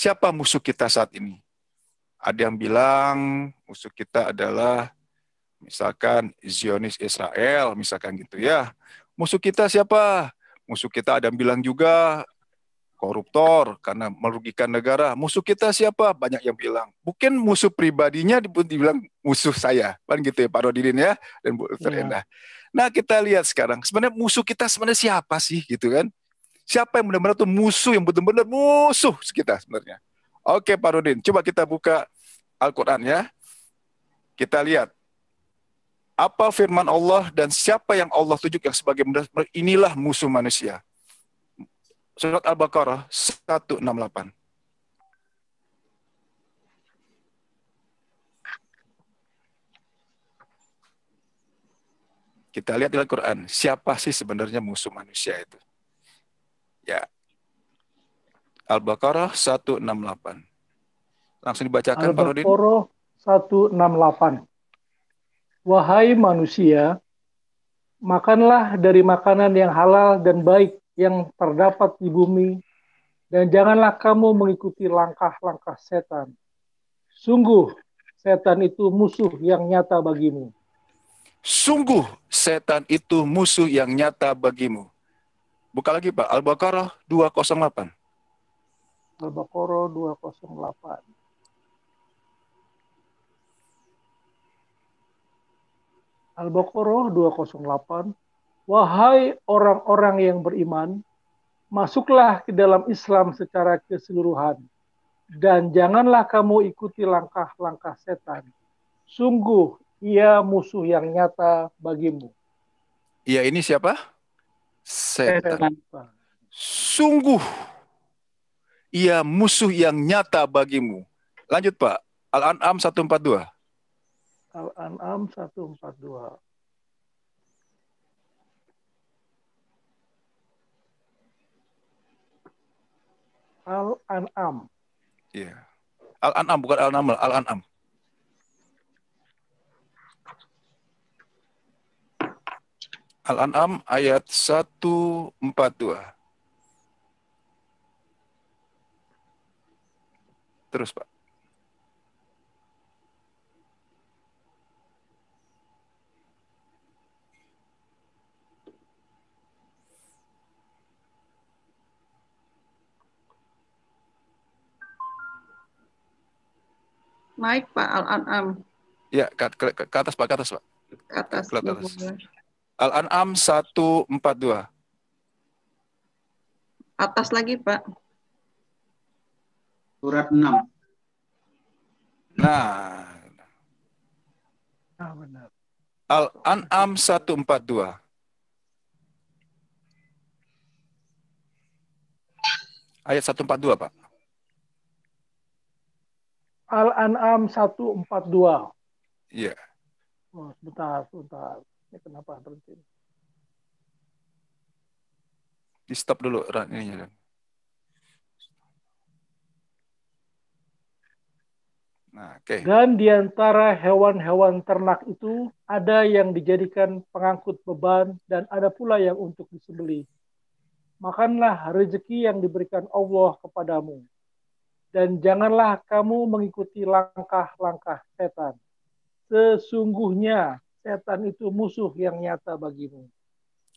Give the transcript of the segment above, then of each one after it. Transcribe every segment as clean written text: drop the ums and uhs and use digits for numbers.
siapa musuh kita saat ini? Ada yang bilang musuh kita adalah misalkan Zionis Israel, misalkan gitu ya. Musuh kita siapa? Musuh kita ada yang bilang juga koruptor karena merugikan negara. Musuh kita siapa? Banyak yang bilang. Mungkin musuh pribadinya pun dibilang musuh saya. Kan gitu ya Pak Rodin ya dan Bu Dr. Endah. Nah kita lihat sekarang, sebenarnya musuh kita sebenarnya siapa sih gitu kan? Siapa yang benar-benar tuh musuh, yang benar-benar musuh kita sebenarnya? Oke Pak Rodin, coba kita buka Al-Quran ya. Kita lihat apa firman Allah dan siapa yang Allah tunjuk yang sebagai inilah musuh manusia. Surat Al-Baqarah 168. Kita lihat di Al-Quran, siapa sih sebenarnya musuh manusia itu? Ya. Al-Baqarah 168. Langsung dibacakan Pak Rodin. Al-Baqarah 168. Wahai manusia, makanlah dari makanan yang halal dan baik yang terdapat di bumi, dan janganlah kamu mengikuti langkah-langkah setan. Sungguh, setan itu musuh yang nyata bagimu. Sungguh, setan itu musuh yang nyata bagimu. Buka lagi Pak, Al-Baqarah 208. Al-Baqarah 208. Al-Baqarah 208. Wahai orang-orang yang beriman, masuklah ke dalam Islam secara keseluruhan, dan janganlah kamu ikuti langkah-langkah setan. Sungguh, ia musuh yang nyata bagimu. Iya, ini siapa? Setan. Sungguh, ia musuh yang nyata bagimu. Lanjut Pak, Al-An'am 142. Al-An'am 142. Al-An'am. Iya. Al-An'am bukan Al-Naml, Al-An'am. Al-An'am ayat 142. Terus Pak. Naik Pak, Al-An'am. Ya, ke atas Pak, ke atas Pak. Ke atas. Ke atas. Al-An'am 142. Atas lagi Pak. Surat 6. Nah. Benar. Al-An'am 142. Ayat 142, Pak. Al-An'am 142. Iya. Oh, sebentar. Ini kenapa berhenti? Di stop dulu ininya. Nah, oke. Dan di antara hewan-hewan ternak itu ada yang dijadikan pengangkut beban dan ada pula yang untuk disembelih. Makanlah rezeki yang diberikan Allah kepadamu. Dan janganlah kamu mengikuti langkah-langkah setan. Sesungguhnya setan itu musuh yang nyata bagimu.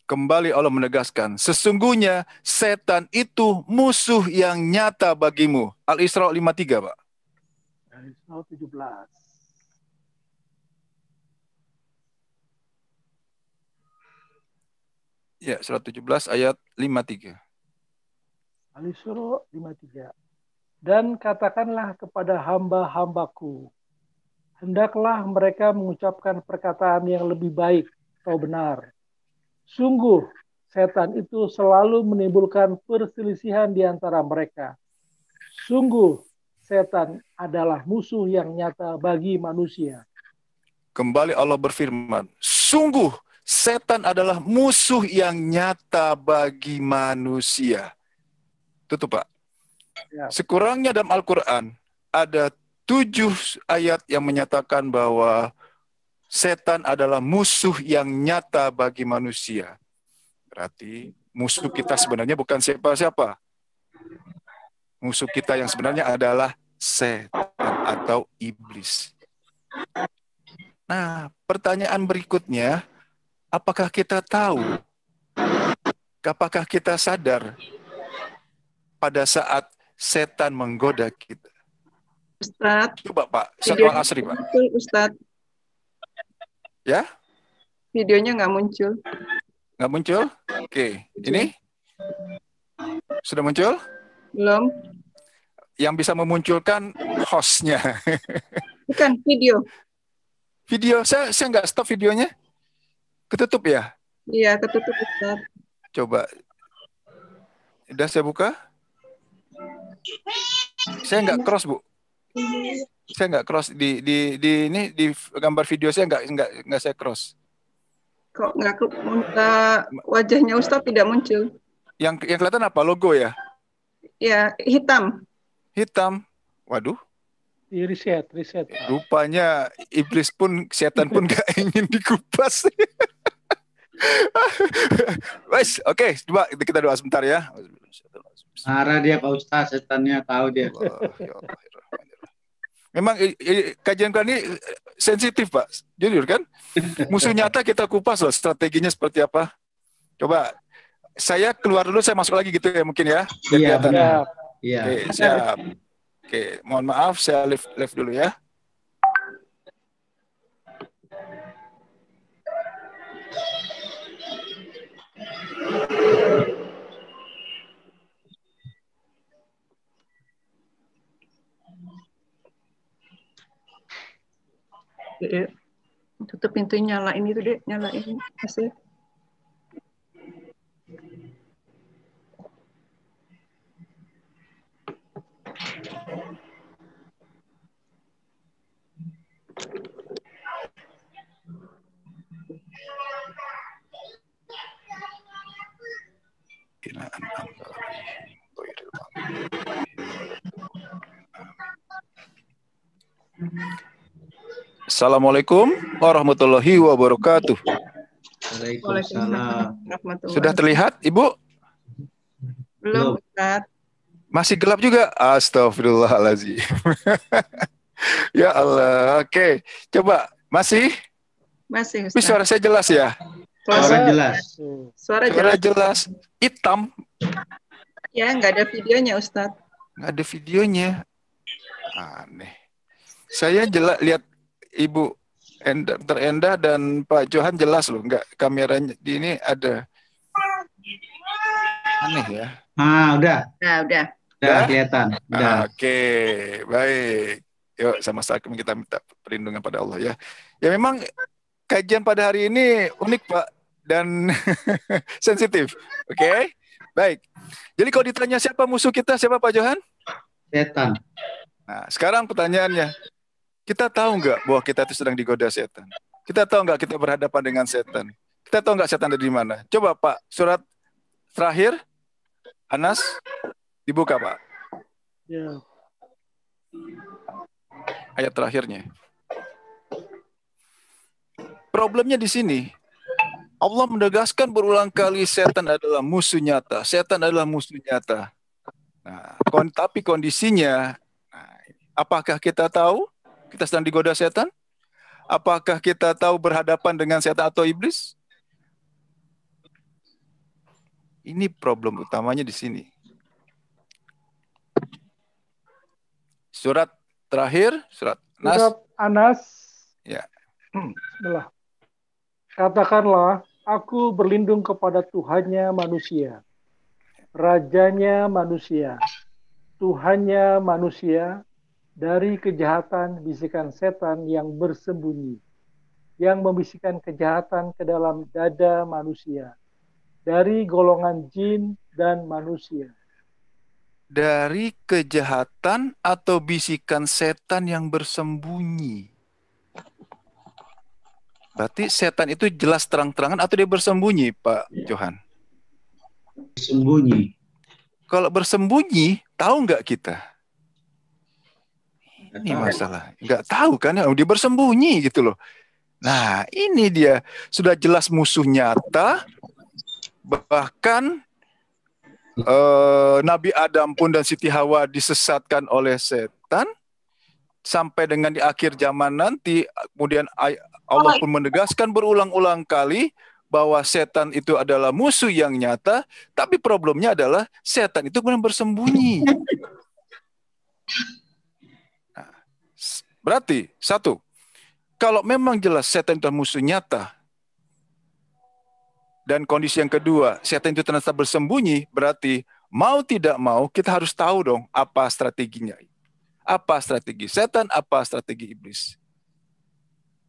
Kembali Allah menegaskan, sesungguhnya setan itu musuh yang nyata bagimu. Al-Isra 53, Pak. Al-Isra 17. Ya, surat 17 ayat 53. Al-Isra 53. Dan katakanlah kepada hamba-hambaku, hendaklah mereka mengucapkan perkataan yang lebih baik atau benar. Sungguh, setan itu selalu menimbulkan perselisihan di antara mereka. Sungguh, setan adalah musuh yang nyata bagi manusia. Kembali Allah berfirman, sungguh setan adalah musuh yang nyata bagi manusia. Tutup, Pak. Ya. Sekurangnya dalam Al-Quran ada 7 ayat yang menyatakan bahwa setan adalah musuh yang nyata bagi manusia. Berarti musuh kita sebenarnya bukan siapa-siapa. Musuh kita yang sebenarnya adalah setan atau iblis. Nah, pertanyaan berikutnya, apakah kita tahu? Apakah kita sadar pada saat setan menggoda kita? Ustadz, Coba Pak, video setelah asri Pak. muncul, Ustadz. Ya? Videonya nggak muncul. Nggak muncul? Oke, ini? Sudah muncul? Belum. Yang bisa memunculkan hostnya. Bukan, video. Video, saya nggak stop videonya. Ketutup ya? Iya, ketutup, Ustadz. Coba. Udah saya buka? Saya nggak cross, Bu. Saya nggak cross di ini di gambar video saya nggak saya cross. Kok nggak wajahnya Ustadz tidak muncul? Yang kelihatan apa? Logo ya? Ya, hitam. Hitam. Waduh. Di riset. Rupanya iblis pun, setan pun nggak ingin dikupas. Wes, oke, coba kita doa sebentar ya. Marah dia Pak Ustaz, setannya tahu dia. Memang kajian kali ini sensitif Pak, jujur kan? Musuh nyata kita kupas loh, strateginya seperti apa. Coba, saya keluar dulu, saya masuk lagi gitu ya mungkin ya. Iya, Kelihatan. benar. Iya. Oke, siap. Oke, mohon maaf, saya live dulu ya. Tutup pintunya, nyalain itu deh, nyalain AC. Assalamualaikum warahmatullahi wabarakatuh. Waalaikumsalam. Sudah terlihat, Ibu? Belum, Ustaz. Masih gelap juga? Astagfirullahaladzim. Ya Allah. Oke, coba. Masih? Masih, Tapi Ustaz. suara saya jelas ya? Suara jelas. Suara Suara jelas. jelas. Hitam. Ya, nggak ada videonya, Ustaz. Nggak ada videonya. Aneh. Saya lihat Ibu Dr. Endah dan Pak Johan jelas loh. Nggak, kameranya di ini ada. Aneh ya. Udah. Nah, udah. Udah kelihatan. Udah. Oke, baik. Yuk sama-sama kita minta perlindungan pada Allah ya. Ya memang kajian pada hari ini unik Pak dan sensitif. Oke, baik. Jadi kalau ditanya siapa musuh kita, siapa Pak Johan? Setan. Nah, sekarang pertanyaannya, kita tahu nggak bahwa kita itu sedang digoda setan? Kita tahu nggak kita berhadapan dengan setan? Kita tahu nggak setan ada di mana? Coba Pak, surat terakhir, Anas, dibuka Pak. Ya. Ayat terakhirnya. Problemnya di sini, Allah menegaskan berulang kali setan adalah musuh nyata. Setan adalah musuh nyata. Nah, tapi kondisinya, apakah kita tahu kita sedang digoda setan? Apakah kita tahu berhadapan dengan setan atau iblis? Ini problem utamanya di sini. Surat terakhir, surat Nas. Surat Anas. Ya. Bismillah. Katakanlah, aku berlindung kepada Tuhannya manusia, Rajanya manusia, Tuhannya manusia, dari kejahatan bisikan setan yang bersembunyi, yang membisikkan kejahatan ke dalam dada manusia, dari golongan jin dan manusia. Dari kejahatan atau bisikan setan yang bersembunyi. Berarti setan itu jelas terang-terangan atau dia bersembunyi, Pak Johan? Sembunyi. Kalau bersembunyi, tahu nggak kita? Ini masalah. Nggak tahu kan? Dia bersembunyi gitu loh. Nah, ini dia. Sudah jelas musuh nyata, bahkan Nabi Adam pun dan Siti Hawa disesatkan oleh setan, sampai dengan di akhir zaman nanti, kemudian Allah pun menegaskan berulang-ulang kali bahwa setan itu adalah musuh yang nyata, tapi problemnya adalah setan itu kemudian bersembunyi. Nah, berarti, satu, kalau memang jelas setan itu musuh nyata, dan kondisi yang kedua, setan itu ternyata bersembunyi, berarti mau tidak mau kita harus tahu dong apa strateginya. Apa strategi setan, apa strategi iblis.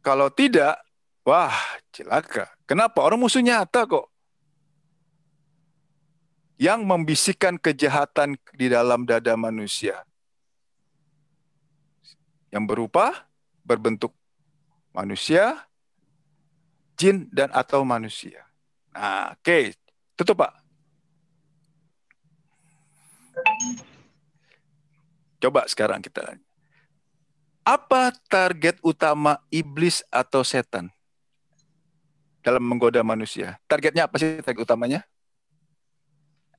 Kalau tidak, wah celaka. Kenapa? Orang musuh nyata kok. Yang membisikkan kejahatan di dalam dada manusia. Yang berbentuk manusia, jin, dan atau manusia. Nah, oke. Tutup, Pak. Coba sekarang kita. Apa target utama iblis atau setan dalam menggoda manusia? Targetnya apa sih target utamanya?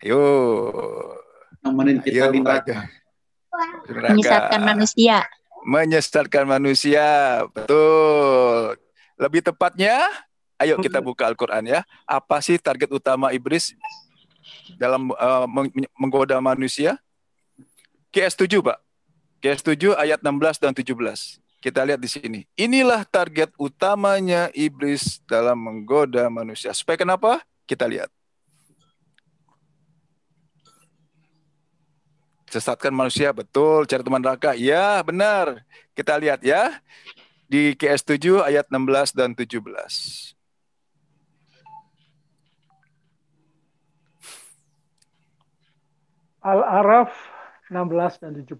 Ayo. Nemenin kita di neraka. Menyesatkan manusia. Menyesatkan manusia. Betul. Lebih tepatnya, ayo kita buka Al-Quran ya. Apa sih target utama iblis dalam menggoda manusia? QS7, Pak. QS7 ayat 16 dan 17. Kita lihat di sini. Inilah target utamanya iblis dalam menggoda manusia. Supaya kenapa? Kita lihat. Sesatkan manusia, betul. Cari teman neraka, ya benar. Kita lihat ya. Di QS7 ayat 16 dan 17. Al-A'raf 16 dan 17.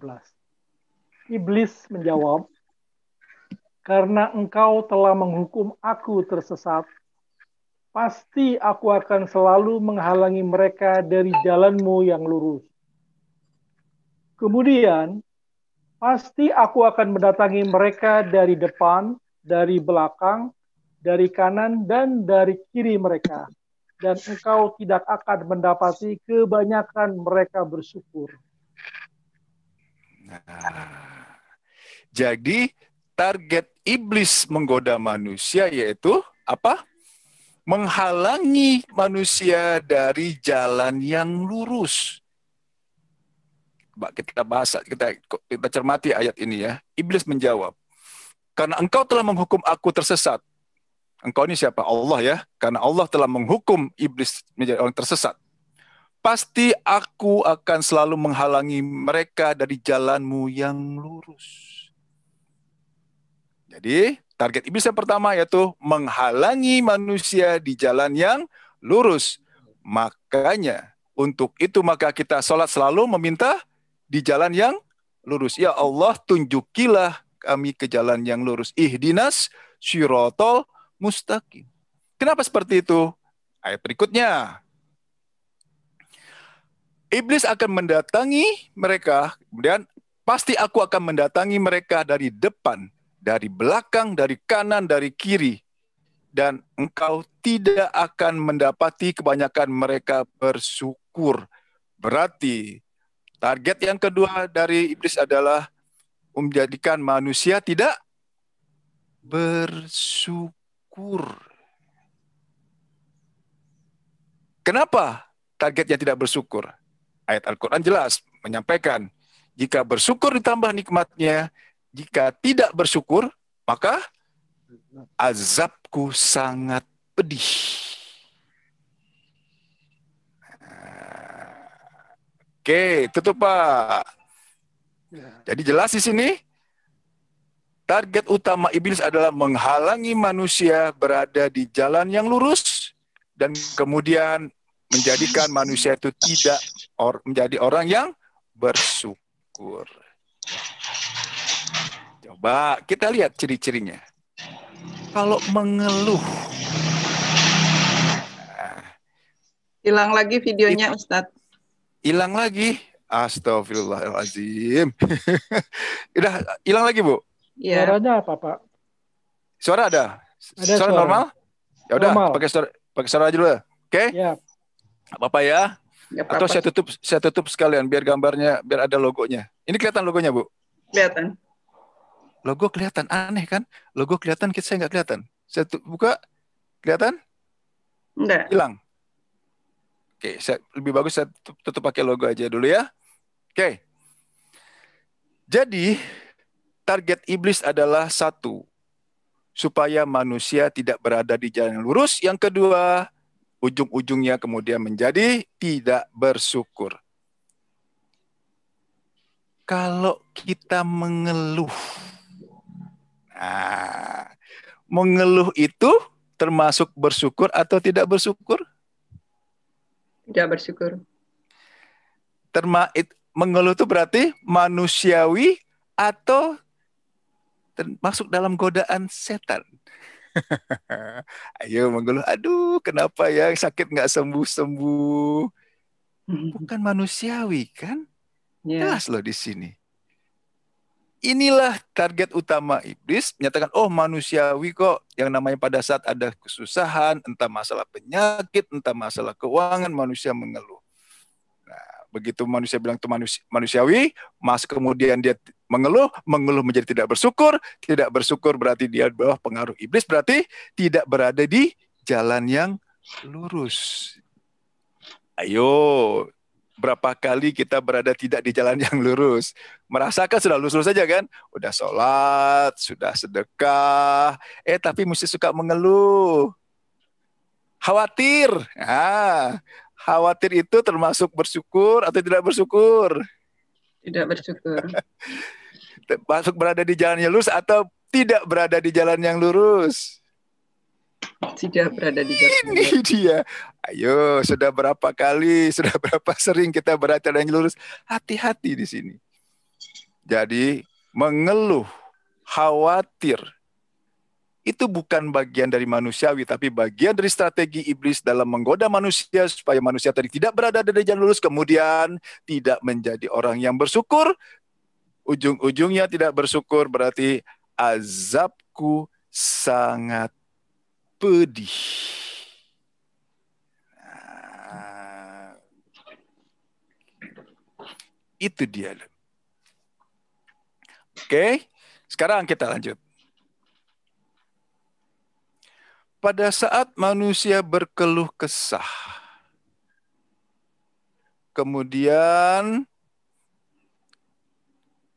Iblis menjawab, karena engkau telah menghukum aku tersesat, pasti aku akan selalu menghalangi mereka dari jalanmu yang lurus. Kemudian, pasti aku akan mendatangi mereka dari depan, dari belakang, dari kanan, dan dari kiri mereka. Dan engkau tidak akan mendapati kebanyakan mereka bersyukur. Nah, jadi target iblis menggoda manusia yaitu apa? Menghalangi manusia dari jalan yang lurus. Kita bahas, kita cermati ayat ini ya. Iblis menjawab, karena engkau telah menghukum aku tersesat. Engkau ini siapa? Allah ya. Karena Allah telah menghukum iblis menjadi orang tersesat. Pasti aku akan selalu menghalangi mereka dari jalanmu yang lurus. Jadi, target iblis yang pertama yaitu menghalangi manusia di jalan yang lurus. Makanya, untuk itu maka kita sholat selalu meminta di jalan yang lurus. Ya Allah, tunjukilah kami ke jalan yang lurus. Ihdinas syirotol mustaqim. Kenapa seperti itu? Ayat berikutnya. Iblis akan mendatangi mereka, kemudian pasti aku akan mendatangi mereka dari depan, dari belakang, dari kanan, dari kiri. Dan engkau tidak akan mendapati kebanyakan mereka bersyukur. Berarti target yang kedua dari iblis adalah menjadikan manusia tidak bersyukur. Kenapa targetnya tidak bersyukur? Ayat Al-Quran jelas menyampaikan, jika bersyukur ditambah nikmatnya, jika tidak bersyukur, maka azabku sangat pedih. Oke, tutup Pak. Jadi jelas di sini, target utama iblis adalah menghalangi manusia berada di jalan yang lurus, dan kemudian menjadikan manusia itu tidak menjadi orang yang bersyukur. Coba kita lihat ciri-cirinya. Kalau mengeluh. Hilang lagi videonya, Ustadz. Hilang lagi. Astagfirullahaladzim. Udah hilang lagi, Bu? Iya. Suaranya apa, Pak? Suara ada? Ada suara normal? Ya udah, pakai suara dulu ya. Oke? Ya. Apa-apa ya. Nggak Atau apa-apa. saya tutup sekalian biar gambarnya, biar ada logonya. Ini kelihatan logonya, Bu? Kelihatan. Logo kelihatan, aneh kan? Logo kelihatan, saya nggak kelihatan. Saya buka, kelihatan? Enggak. Hilang. Oke, lebih bagus saya tutup pakai logo aja dulu ya. Oke. Jadi, target iblis adalah satu, supaya manusia tidak berada di jalan yang lurus. Yang kedua, ujung-ujungnya kemudian menjadi tidak bersyukur. Kalau kita mengeluh, mengeluh itu termasuk bersyukur atau tidak bersyukur? Tidak bersyukur. Mengeluh itu berarti manusiawi atau termasuk dalam godaan setan? Ayo mengeluh, aduh kenapa ya sakit nggak sembuh-sembuh? Bukan manusiawi kan? Jelas loh di sini. Inilah target utama iblis, menyatakan, oh manusiawi kok, yang namanya pada saat ada kesusahan, entah masalah penyakit, entah masalah keuangan, manusia mengeluh. Nah, begitu manusia bilang itu manusiawi, kemudian dia mengeluh menjadi tidak bersyukur berarti dia di bawah pengaruh iblis, berarti tidak berada di jalan yang lurus. Ayo, berapa kali kita berada tidak di jalan yang lurus? Merasakan sudah lurus saja kan? Udah sholat, sudah sedekah, tapi mesti suka mengeluh. Khawatir. Khawatir itu termasuk bersyukur atau tidak bersyukur? Tidak bersyukur. Masuk berada di jalan yang lurus atau tidak berada di jalan yang lurus? Tidak berada di jalan. Ini dia. Ayo, sudah berapa kali, sudah berapa sering kita berada yang lurus? Hati-hati di sini. Jadi, mengeluh, khawatir, itu bukan bagian dari manusiawi, tapi bagian dari strategi iblis dalam menggoda manusia supaya manusia tadi tidak berada di jalan lurus, kemudian tidak menjadi orang yang bersyukur. Ujung-ujungnya tidak bersyukur berarti azabku sangat pedih. Itu dia. Oke, sekarang kita lanjut. Pada saat manusia berkeluh kesah, kemudian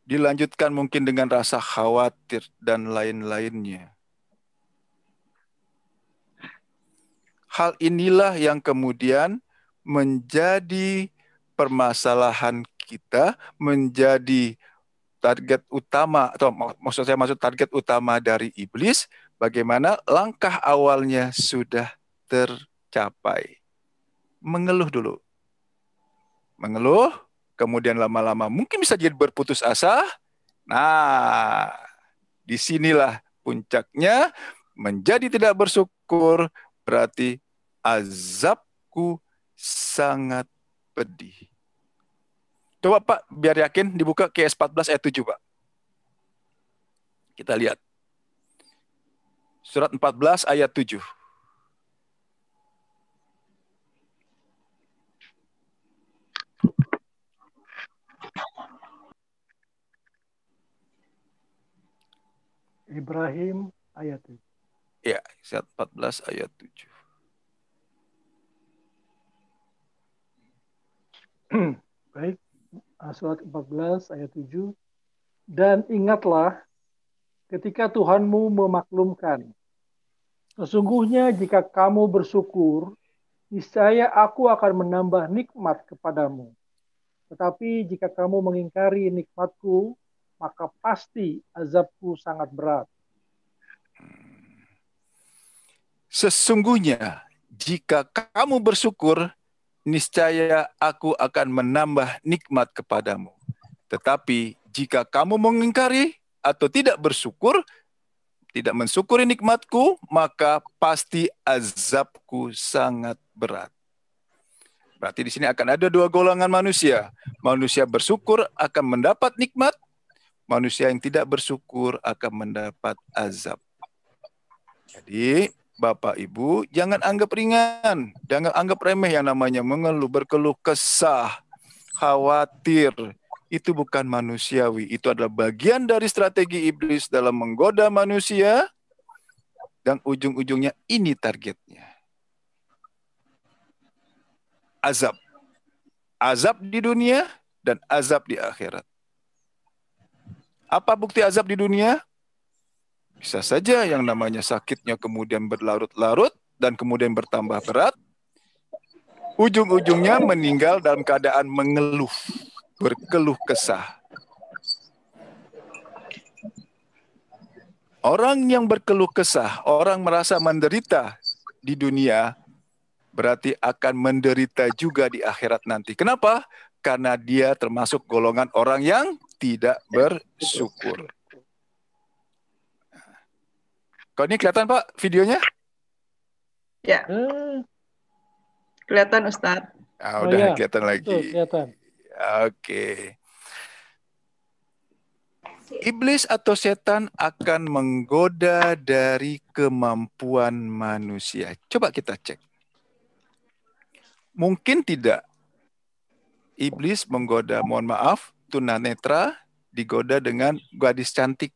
dilanjutkan mungkin dengan rasa khawatir dan lain-lainnya. Hal inilah yang kemudian menjadi permasalahan kita, menjadi target utama, atau maksud target utama dari iblis, bagaimana langkah awalnya sudah tercapai. Mengeluh dulu. Mengeluh, kemudian lama-lama mungkin bisa jadi berputus asa. Nah, disinilah puncaknya menjadi tidak bersyukur, berarti azabku sangat pedih. Coba Pak, biar yakin dibuka QS 14 ayat 7 Pak. Kita lihat. Surat 14 ayat 7. Ibrahim ayat 7. Ya, surat 14 ayat 7. Baik, surat 14 ayat 7. Dan ingatlah ketika Tuhanmu memaklumkan, sesungguhnya jika kamu bersyukur, niscaya aku akan menambah nikmat kepadamu. Tetapi jika kamu mengingkari nikmatku, maka pasti azabku sangat berat. Sesungguhnya jika kamu bersyukur, niscaya aku akan menambah nikmat kepadamu. Tetapi jika kamu mengingkari atau tidak bersyukur, tidak mensyukuri nikmatku, maka pasti azabku sangat berat. Berarti di sini akan ada dua golongan manusia. Manusia bersyukur akan mendapat nikmat, manusia yang tidak bersyukur akan mendapat azab. Jadi Bapak Ibu, jangan anggap ringan, jangan anggap remeh yang namanya mengeluh, berkeluh kesah, khawatir. Itu bukan manusiawi, itu adalah bagian dari strategi iblis dalam menggoda manusia, dan ujung-ujungnya ini targetnya. Azab. Azab di dunia dan azab di akhirat. Apa bukti azab di dunia? Bisa saja yang namanya sakitnya kemudian berlarut-larut dan kemudian bertambah berat. Ujung-ujungnya meninggal dalam keadaan mengeluh, berkeluh kesah. Orang yang berkeluh kesah, orang merasa menderita di dunia, berarti akan menderita juga di akhirat nanti. Kenapa? Karena dia termasuk golongan orang yang tidak bersyukur. Kalau ini kelihatan Pak videonya? Ya, kelihatan Ustadz. Udah ya. kelihatan lagi. Betul, kelihatan. Oke. Iblis atau setan akan menggoda dari kemampuan manusia. Coba kita cek. Mungkin tidak iblis menggoda, mohon maaf, tunanetra digoda dengan gadis cantik.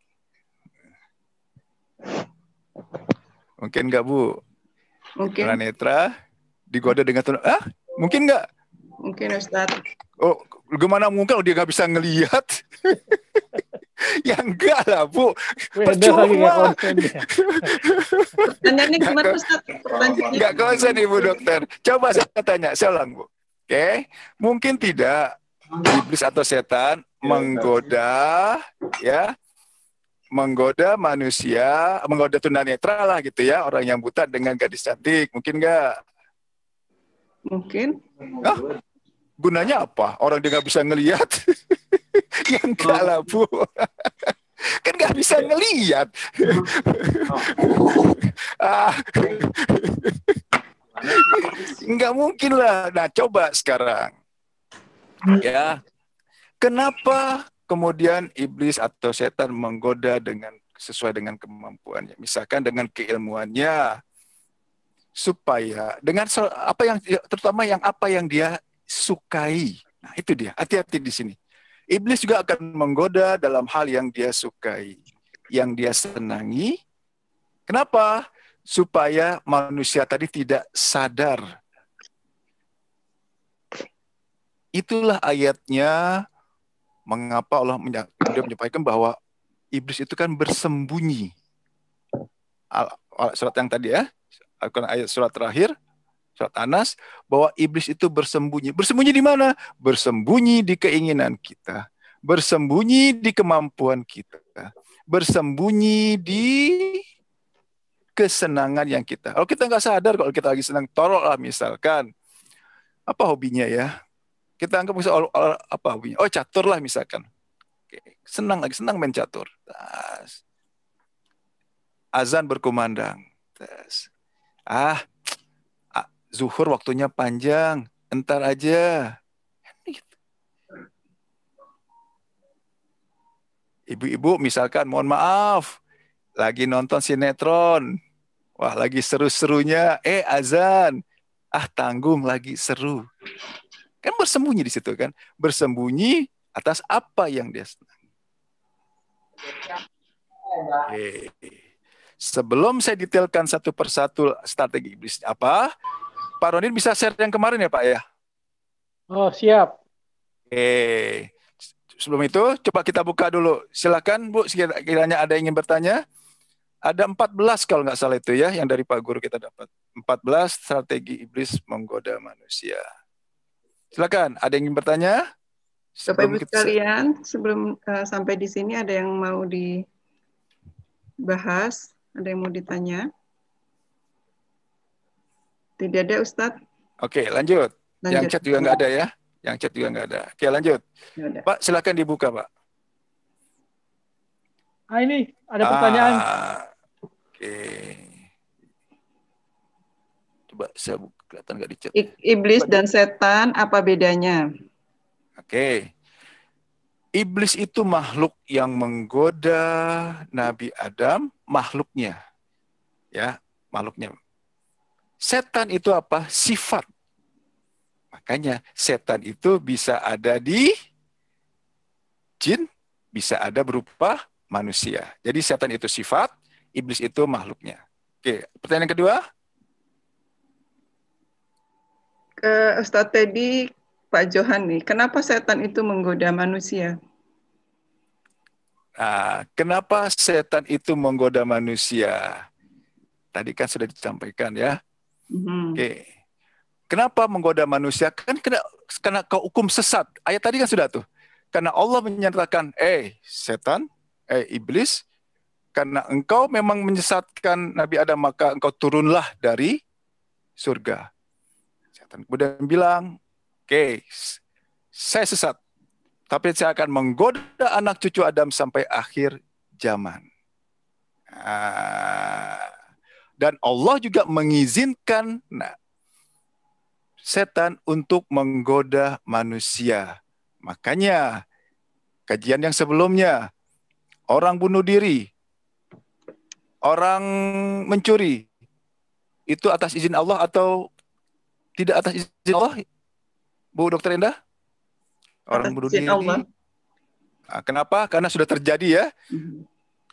Mungkin nggak Bu? Mungkin. Tunanetra digoda dengan mungkin nggak? Mungkin Ustadz. Oh, gimana mungkin dia nggak bisa ngelihat? Ya enggak lah Bu. Percuma. Pertanyaannya gimana Ustadz? Nggak konsen Ibu Dokter. Coba saya tanya, saya ulang Bu. Oke, mungkin tidak iblis atau setan menggoda, ya, menggoda manusia, menggoda tunanetra lah gitu ya, orang yang buta dengan gadis cantik, mungkin nggak? Mungkin. Gunanya apa? Orang dia nggak bisa ngelihat? Ya enggak lah Bu. Kan nggak bisa ngelihat. Nggak mungkin lah. Nah coba sekarang, ya, kenapa kemudian iblis atau setan menggoda dengan sesuai dengan kemampuannya, misalkan dengan keilmuannya, supaya dengan apa yang terutama apa yang dia sukai. Nah itu dia, hati-hati di sini. Iblis juga akan menggoda dalam hal yang dia sukai, yang dia senangi. Kenapa? Supaya manusia tadi tidak sadar. Itulah ayatnya mengapa Allah menyampaikan bahwa iblis itu kan bersembunyi. Surat yang tadi ya, ayat surat terakhir, surat Anas, bahwa iblis itu bersembunyi. Bersembunyi di mana? Bersembunyi di keinginan kita. Bersembunyi di kemampuan kita. Bersembunyi di kesenangan yang kita. Kalau kita nggak sadar, kalau kita lagi senang, torok lah misalkan. Apa hobinya ya? Kita anggap misalnya apa hobinya? Oh, catur lah misalkan. Oke. Senang main catur. Azan berkumandang. Zuhur waktunya panjang, entar aja. Ibu-ibu misalkan, mohon maaf, lagi nonton sinetron. Wah, lagi seru-serunya. Azan. Tanggung, lagi seru. Kan bersembunyi di situ kan. Bersembunyi atas apa yang dia senang. Sebelum saya detailkan satu persatu strategi iblis apa, Pak Ronit bisa share yang kemarin ya Pak ya? Oh siap. Sebelum itu coba kita buka dulu. Silakan Bu, sekiranya ada yang ingin bertanya. Ada 14 kalau nggak salah itu ya, yang dari Pak Guru kita dapat. 14 strategi iblis menggoda manusia. Silakan, ada yang ingin bertanya? Bapak Ibu sekalian, sebelum sampai di sini ada yang mau dibahas, ada yang mau ditanya? Tidak ada Ustadz? Oke, lanjut. Yang chat juga nggak ada ya? Yang chat juga nggak ada. Oke, lanjut. Pak, silakan dibuka Pak. Ini ada pertanyaan. Oke. Coba saya buka, kelihatan nggak di chat. Iblis dan setan, apa bedanya? Oke. Iblis itu makhluk yang menggoda Nabi Adam, makhluknya. Ya, makhluknya. Setan itu apa? Sifat. Makanya setan itu bisa ada di jin, bisa ada berupa manusia. Jadi setan itu sifat, iblis itu makhluknya. Oke, pertanyaan kedua. Ke Ustadz Teddy, Pak Johan nih, kenapa setan itu menggoda manusia? Nah, kenapa setan itu menggoda manusia? Tadi kan sudah disampaikan ya. Oke. Kenapa menggoda manusia? Kan karena kau hukum sesat. Ayat tadi kan sudah tuh. Karena Allah menyatakan, setan, iblis, karena engkau memang menyesatkan Nabi Adam, maka engkau turunlah dari surga. Setan kemudian bilang, saya sesat, tapi saya akan menggoda anak cucu Adam sampai akhir zaman. Dan Allah juga mengizinkan setan untuk menggoda manusia. Makanya kajian yang sebelumnya, orang bunuh diri, orang mencuri, itu atas izin Allah atau tidak atas izin Allah, Bu Dokter Endah? Orang bunuh diri. Allah. Kenapa? Karena sudah terjadi ya.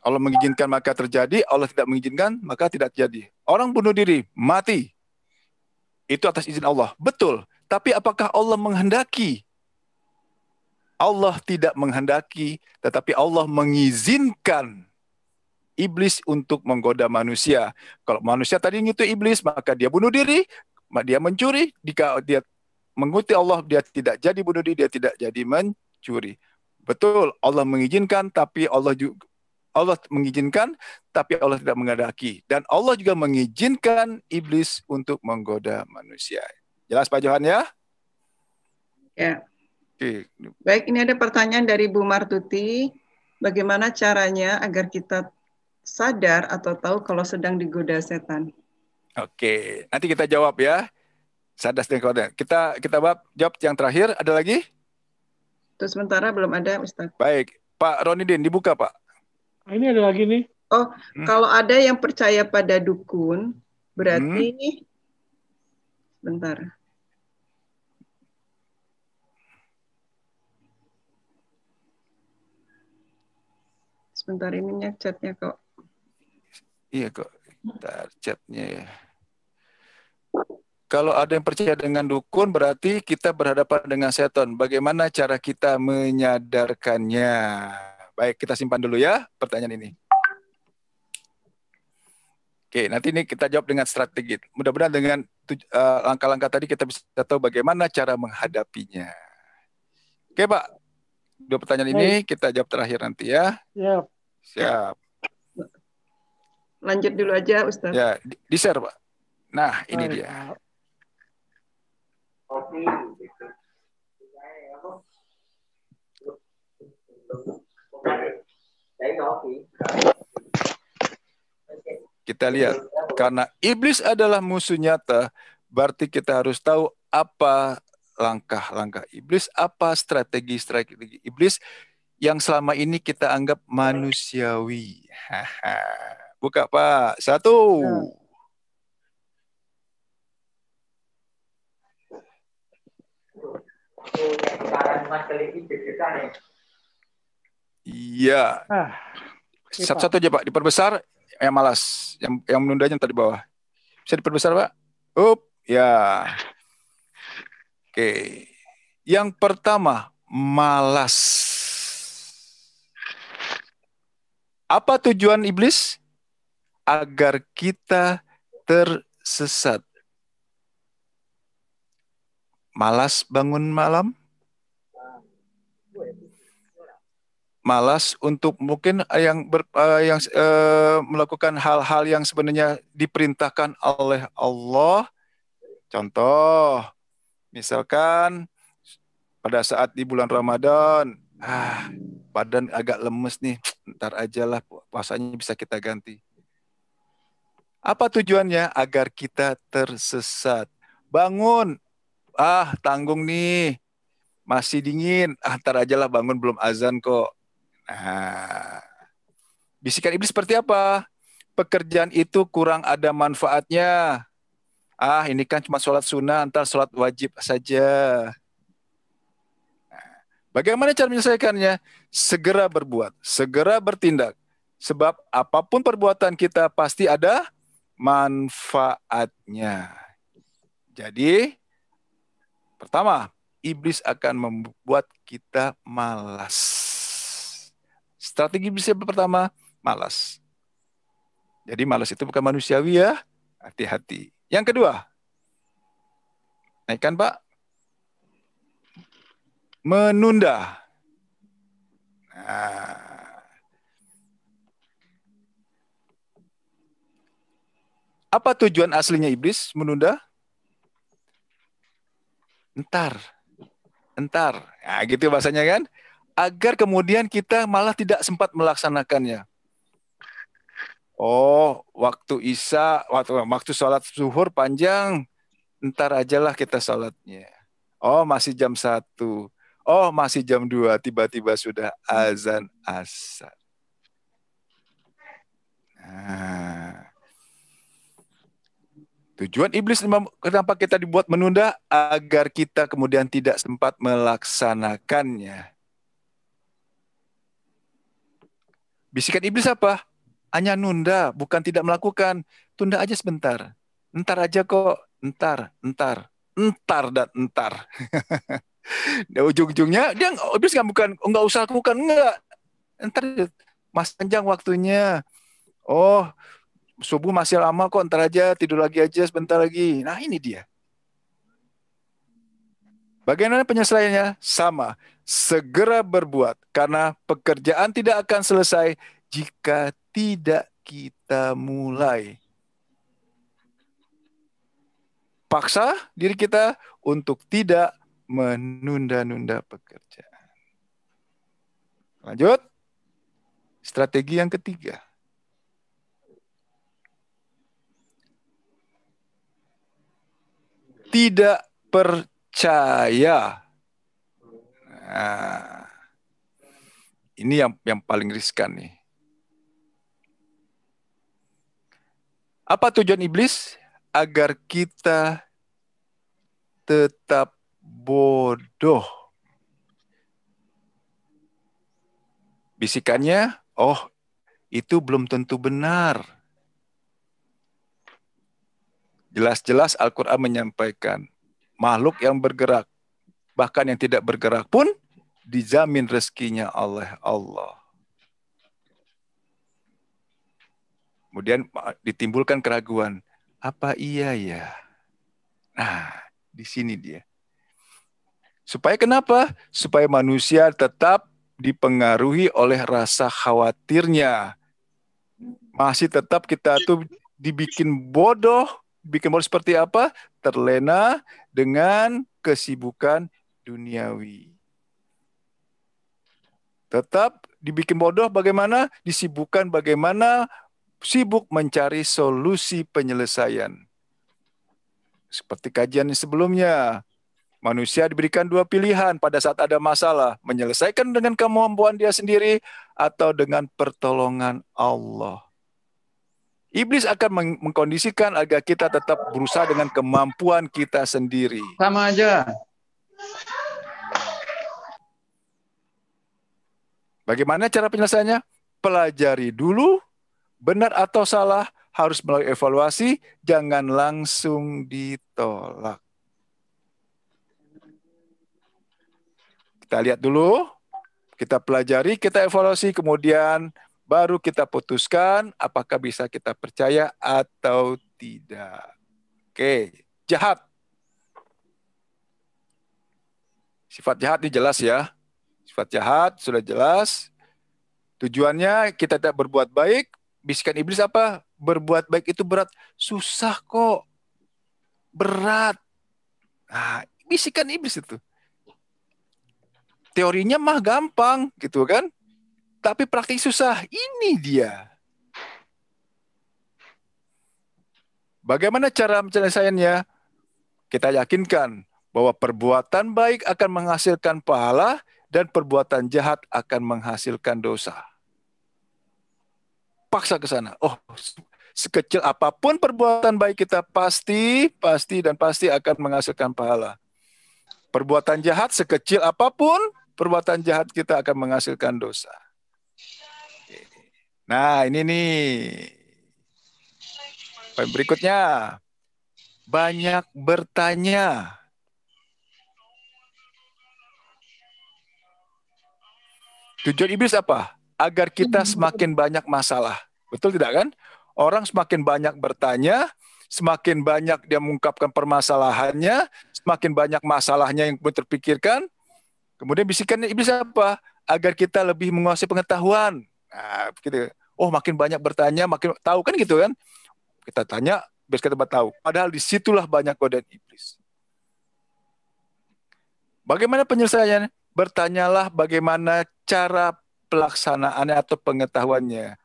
Allah mengizinkan maka terjadi, Allah tidak mengizinkan maka tidak terjadi. Orang bunuh diri, mati. Itu atas izin Allah. Betul. Tapi apakah Allah menghendaki? Allah tidak menghendaki, tetapi Allah mengizinkan iblis untuk menggoda manusia. Kalau manusia tadi itu iblis, maka dia bunuh diri, dia mencuri. Jika dia mengikuti Allah, dia tidak jadi bunuh diri, dia tidak jadi mencuri. Betul, Allah mengizinkan, tapi Allah mengizinkan, tapi Allah tidak menghendaki. Dan Allah juga mengizinkan iblis untuk menggoda manusia. Jelas Pak Johan ya? Ya. Oke. Baik, ini ada pertanyaan dari Bu Martuti. Bagaimana caranya agar kita sadar atau tahu kalau sedang digoda setan? Oke, nanti kita jawab ya. Sadar dan goda. Kita jawab yang terakhir. Ada lagi? Terus sementara belum ada, Ustaz. Baik, Pak Ronidin dibuka Pak. Ini ada lagi nih. Oh, kalau ada yang percaya pada dukun, berarti bentar. Sebentar ininya chatnya kok. Iya kok, bentar chatnya ya. Kalau ada yang percaya dengan dukun, berarti kita berhadapan dengan setan. Bagaimana cara kita menyadarkannya? Baik, kita simpan dulu ya pertanyaan ini. Oke, nanti ini kita jawab dengan strategi. Mudah-mudahan dengan langkah-langkah tadi kita bisa tahu bagaimana cara menghadapinya. Oke, Pak. Dua pertanyaan ini kita jawab terakhir nanti ya. Siap. Siap. Lanjut dulu aja, Ustaz. Ya, di-share, Pak. Nah, ini dia. Kita lihat, karena iblis adalah musuh nyata, berarti kita harus tahu apa langkah-langkah iblis, apa strategi-strategi iblis yang selama ini kita anggap manusiawi. Buka Pak, 1. Iya. Satu-satu aja Pak, diperbesar. Yang malas, yang menundanya tadi bawah. Bisa diperbesar Pak? Ya. Oke. Yang pertama, malas. Apa tujuan iblis? Agar kita tersesat. Malas bangun malam. Malas untuk mungkin melakukan hal-hal yang sebenarnya diperintahkan oleh Allah. Contoh, misalkan pada saat di bulan Ramadan, badan agak lemes nih, ntar aja lah puasanya bisa kita ganti. Apa tujuannya? Agar kita tersesat. Bangun, tanggung nih, masih dingin, ntar aja lah bangun belum azan kok. Bisikan iblis seperti apa? pekerjaan itu kurang ada manfaatnya. Ini kan cuma sholat sunnah, antar sholat wajib saja. Bagaimana cara menyelesaikannya? Segera berbuat, segera bertindak. Sebab apapun perbuatan kita pasti ada manfaatnya. Jadi, pertama, iblis akan membuat kita malas. Strategi iblis yang pertama, malas. Jadi malas itu bukan manusiawi ya, hati-hati. Yang kedua, naikkan Pak. Menunda. Apa tujuan aslinya iblis menunda? Entar. Nah, gitu bahasanya kan? Agar kemudian kita malah tidak sempat melaksanakannya. Oh, waktu Isya, waktu sholat zuhur panjang, entar ajalah kita sholatnya. Oh, masih jam 1. Oh, masih jam 2, tiba-tiba sudah azan asar. Nah, tujuan iblis kenapa kita dibuat menunda? Agar kita kemudian tidak sempat melaksanakannya. Bisikan iblis apa? Hanya nunda, bukan tidak melakukan. Tunda aja sebentar. Entar aja kok. Entar. Dan entar. Dan ujung-ujungnya dia iblis nggak usah lakukan, enggak. Entar masih panjang waktunya. Oh, subuh masih lama kok, entar aja, tidur lagi aja sebentar lagi. Nah, ini dia. Bagaimana penyelesaiannya? Sama. Segera berbuat, karena pekerjaan tidak akan selesai jika tidak kita mulai. Paksa diri kita untuk tidak menunda-nunda pekerjaan. Lanjut. Strategi yang ketiga. Tidak percaya. Nah, ini yang paling riskan nih. Apa tujuan iblis? Agar kita tetap bodoh. Bisikannya, oh itu belum tentu benar. Jelas-jelas Al-Quran menyampaikan, makhluk yang bergerak, bahkan yang tidak bergerak pun, dijamin rezekinya oleh Allah. Kemudian ditimbulkan keraguan, apa iya ya? Nah, di sini dia. Supaya kenapa? Supaya manusia tetap dipengaruhi oleh rasa khawatirnya. Masih tetap kita tuh dibikin bodoh seperti apa? Terlena dengan kesibukan duniawi. Tetap dibikin bodoh bagaimana? Disibukkan bagaimana? Sibuk mencari solusi penyelesaian. Seperti kajian sebelumnya, manusia diberikan 2 pilihan pada saat ada masalah, menyelesaikan dengan kemampuan dia sendiri atau dengan pertolongan Allah. Iblis akan mengkondisikan agar kita tetap berusaha dengan kemampuan kita sendiri. Sama aja. Bagaimana cara penyelesaiannya? Pelajari dulu, benar atau salah, harus melalui evaluasi, jangan langsung ditolak. Kita lihat dulu, kita pelajari, kita evaluasi, kemudian baru kita putuskan apakah bisa kita percaya atau tidak. Oke, jahat. Sifat jahat ini jelas ya. Sifat jahat sudah jelas. Tujuannya kita tidak berbuat baik. Bisikan iblis apa? Berbuat baik itu berat. Susah kok. Berat. Nah, bisikan iblis itu. Teorinya mah gampang gitu kan. Tapi praktik susah. Ini dia. Bagaimana cara penyelesaiannya? Kita yakinkan bahwa perbuatan baik akan menghasilkan pahala dan perbuatan jahat akan menghasilkan dosa. Paksa ke sana. Oh, Sekecil apapun perbuatan baik kita pasti akan menghasilkan pahala. Perbuatan jahat sekecil apapun, perbuatan jahat kita akan menghasilkan dosa. Nah, ini nih. Poin berikutnya. Banyak bertanya. Tujuan iblis apa? Agar kita semakin banyak masalah. Betul tidak kan? Orang semakin banyak bertanya, semakin banyak dia mengungkapkan permasalahannya, semakin banyak masalahnya yang terpikirkan. Kemudian bisikannya iblis apa? Agar kita lebih menguasai pengetahuan. Nah, begitu. Oh, makin banyak bertanya, makin tahu kan gitu kan? Kita tanya, biar kita tahu. Padahal disitulah banyak godaan iblis. Bagaimana penyelesaiannya? Bertanyalah bagaimana cara pelaksanaannya atau pengetahuannya.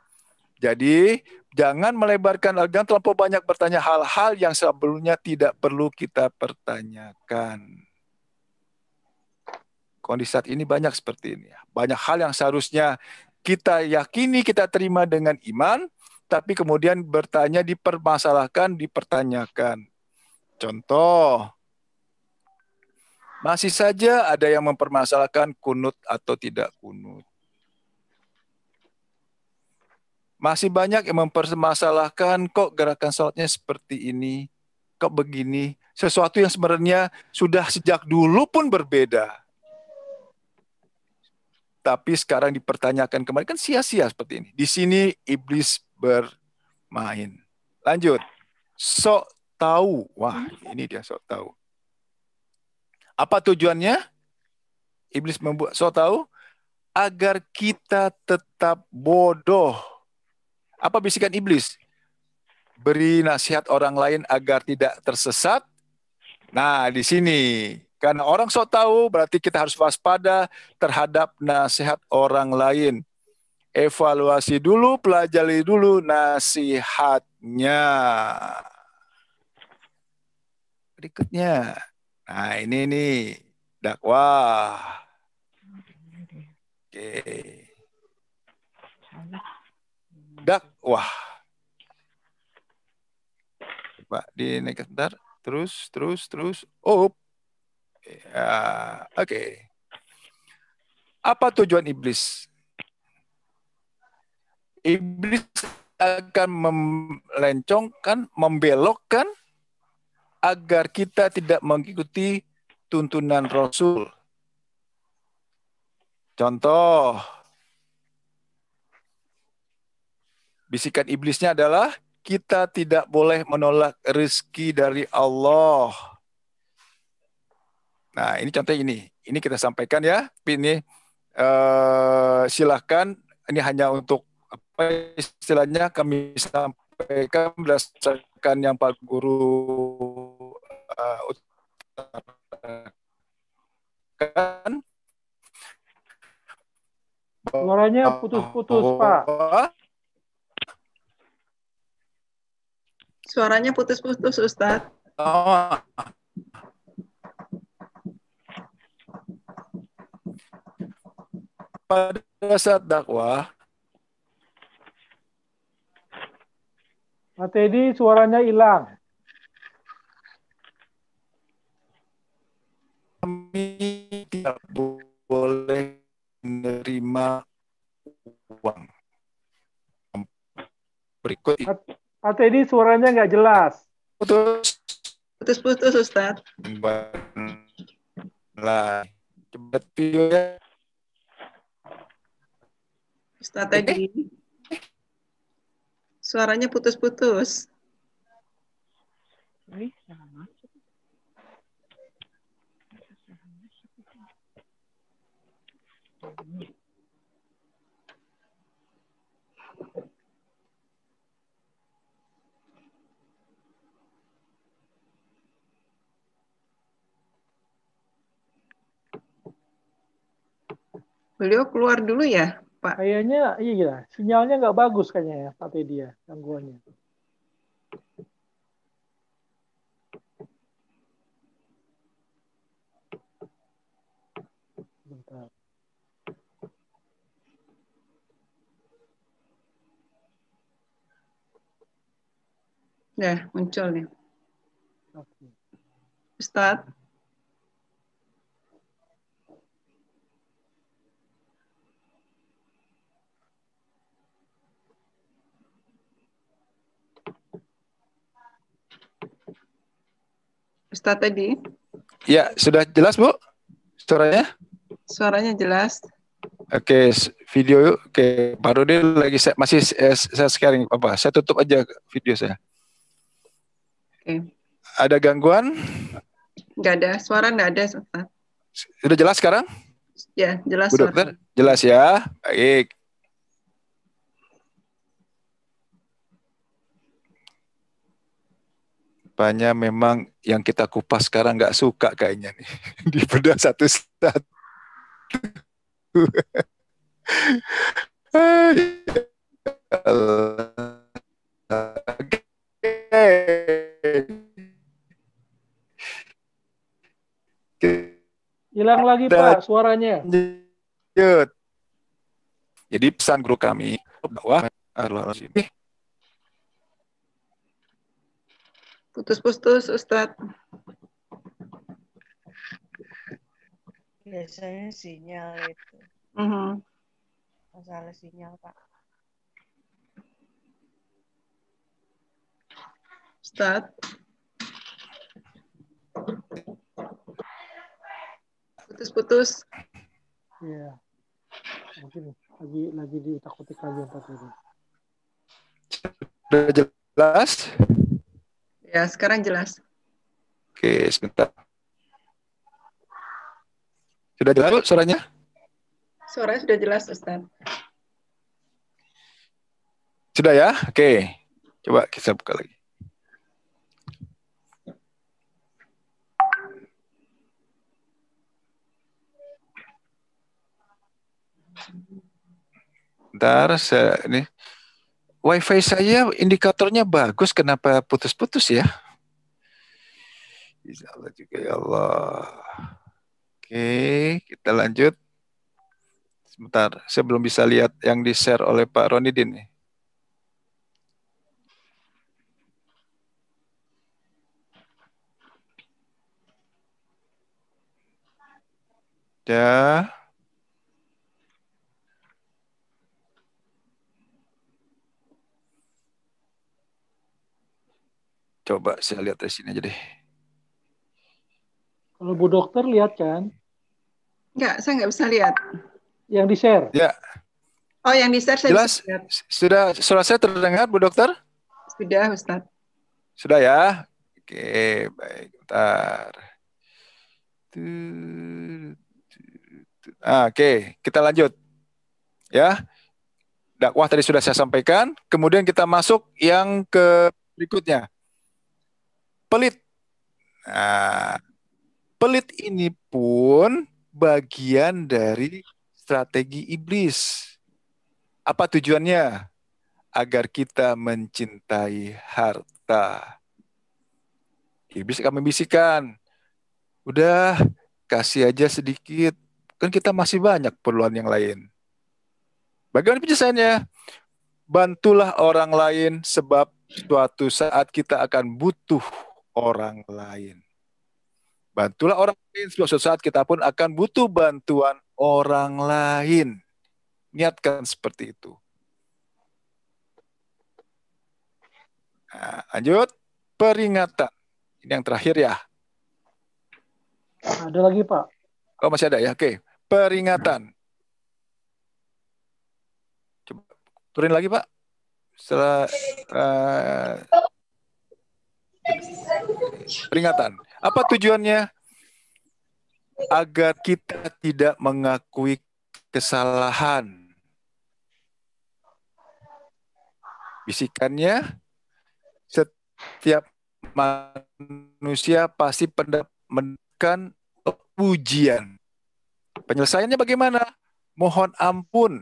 Jadi, jangan melebarkan, jangan terlalu banyak bertanya hal-hal yang sebelumnya tidak perlu kita pertanyakan. Kondisi saat ini banyak seperti ini. Banyak hal yang seharusnya kita yakini, kita terima dengan iman, tapi kemudian bertanya, dipermasalahkan, dipertanyakan. Contoh, masih saja ada yang mempermasalahkan kunut atau tidak kunut. Masih banyak yang mempermasalahkan kok gerakan sholatnya seperti ini, kok begini. Sesuatu yang sebenarnya sudah sejak dulu pun berbeda. Tapi sekarang dipertanyakan kembali, kan sia-sia seperti ini. Di sini iblis bermain. Lanjut. Sok tahu. Wah, ini dia sok tahu. Apa tujuannya? Iblis membuat sok tahu agar kita tetap bodoh. Apa bisikan iblis? Beri nasihat orang lain agar tidak tersesat. Nah, di sini karena orang sok tahu berarti kita harus waspada terhadap nasihat orang lain. Evaluasi dulu, pelajari dulu nasihatnya. Berikutnya. Nah, ini nih dakwah. Oke. Dakwah. Coba di next bentar. Terus. Oh. Ya, oke. Apa tujuan iblis? Iblis akan melencongkan, membelokkan agar kita tidak mengikuti tuntunan Rasul. Contoh, bisikan iblisnya adalah kita tidak boleh menolak rezeki dari Allah. Nah, ini contoh ini. Ini kita sampaikan ya. Ini silahkan. Ini hanya untuk apa istilahnya kami sampaikan berdasarkan yang Pak Guru utarakan. Suaranya putus-putus, Pak. Suaranya putus-putus, Ustadz. Oh. Pada saat dakwah, Pak Teddy suaranya hilang. kami tidak boleh menerima uang. Berikut Pak Teddy suaranya nggak jelas. Putus-putus, Ustadz. Lah, coba video ya. Ustadz tadi. Suaranya putus-putus. Beliau keluar dulu ya, Pak? Kayaknya iya, sinyalnya nggak bagus kayaknya ya, Pak Teddy ya, gangguannya. Bentar. Ya, muncul nih. Oke. Ustadz. Ustadz tadi. Ya, sudah jelas, Bu? Suaranya? Suaranya jelas. Oke, video yuk. Oke, Pak Rudi lagi masih saya sharing apa? Saya tutup aja video saya. Oke. Ada gangguan? Nggak ada, suara nggak ada, Ustaz. Sudah jelas sekarang? Ya, jelas Bu Dokter, jelas ya. Baik. Rupanya memang yang kita kupas sekarang nggak suka kayaknya nih. Dibedah satu-satu. Hilang lagi Pak suaranya. Jadi pesan guru kami bahwa putus-putus Ustadz. Biasanya sinyal itu. Masalah sinyal, Pak. Ustadz. Putus-putus. Iya. Mungkin lagi diutak-utik lagi Pak ini. Sudah jelas? Ya, sekarang jelas. Oke, sebentar. Sudah jelas, Bu, suaranya? Suaranya sudah jelas, Ustaz. Sudah ya? Oke. Coba kita buka lagi. Bentar, ini WiFi saya indikatornya bagus, kenapa putus-putus ya? Insya Allah juga ya Allah. Oke, kita lanjut. Sebentar, saya belum bisa lihat yang di-share oleh Pak Ronidin nih. Ya. Coba saya lihat dari sini aja deh. Kalau Bu Dokter lihat kan? Enggak, saya nggak bisa lihat. Yang di-share? Ya. Oh, yang di-share saya jelas? Bisa lihat. Sudah, suara saya terdengar, Bu Dokter? Sudah, Ustaz. Sudah ya? Oke, baik. Bentar. Oke, kita lanjut. Ya. Dakwah tadi sudah saya sampaikan. Kemudian kita masuk yang ke berikutnya. Pelit. Nah, pelit ini pun bagian dari strategi iblis. Apa tujuannya? Agar kita mencintai harta. Iblis akan membisikkan, udah kasih aja sedikit, kan kita masih banyak keperluan yang lain. Bagaimana penjelasannya? Bantulah orang lain sebab suatu saat kita akan butuh orang lain. Bantulah orang lain sebab suatu saat kita pun akan butuh bantuan orang lain. Niatkan seperti itu. Nah, lanjut. Peringatan. Ini yang terakhir ya. Ada lagi Pak. Oh masih ada ya. Oke. Peringatan. Coba turunin lagi Pak. Setelah peringatan. Apa tujuannya? Agar kita tidak mengakui kesalahan. Bisikannya, setiap manusia pasti mendapatkan ujian. Penyelesaiannya bagaimana? Mohon ampun.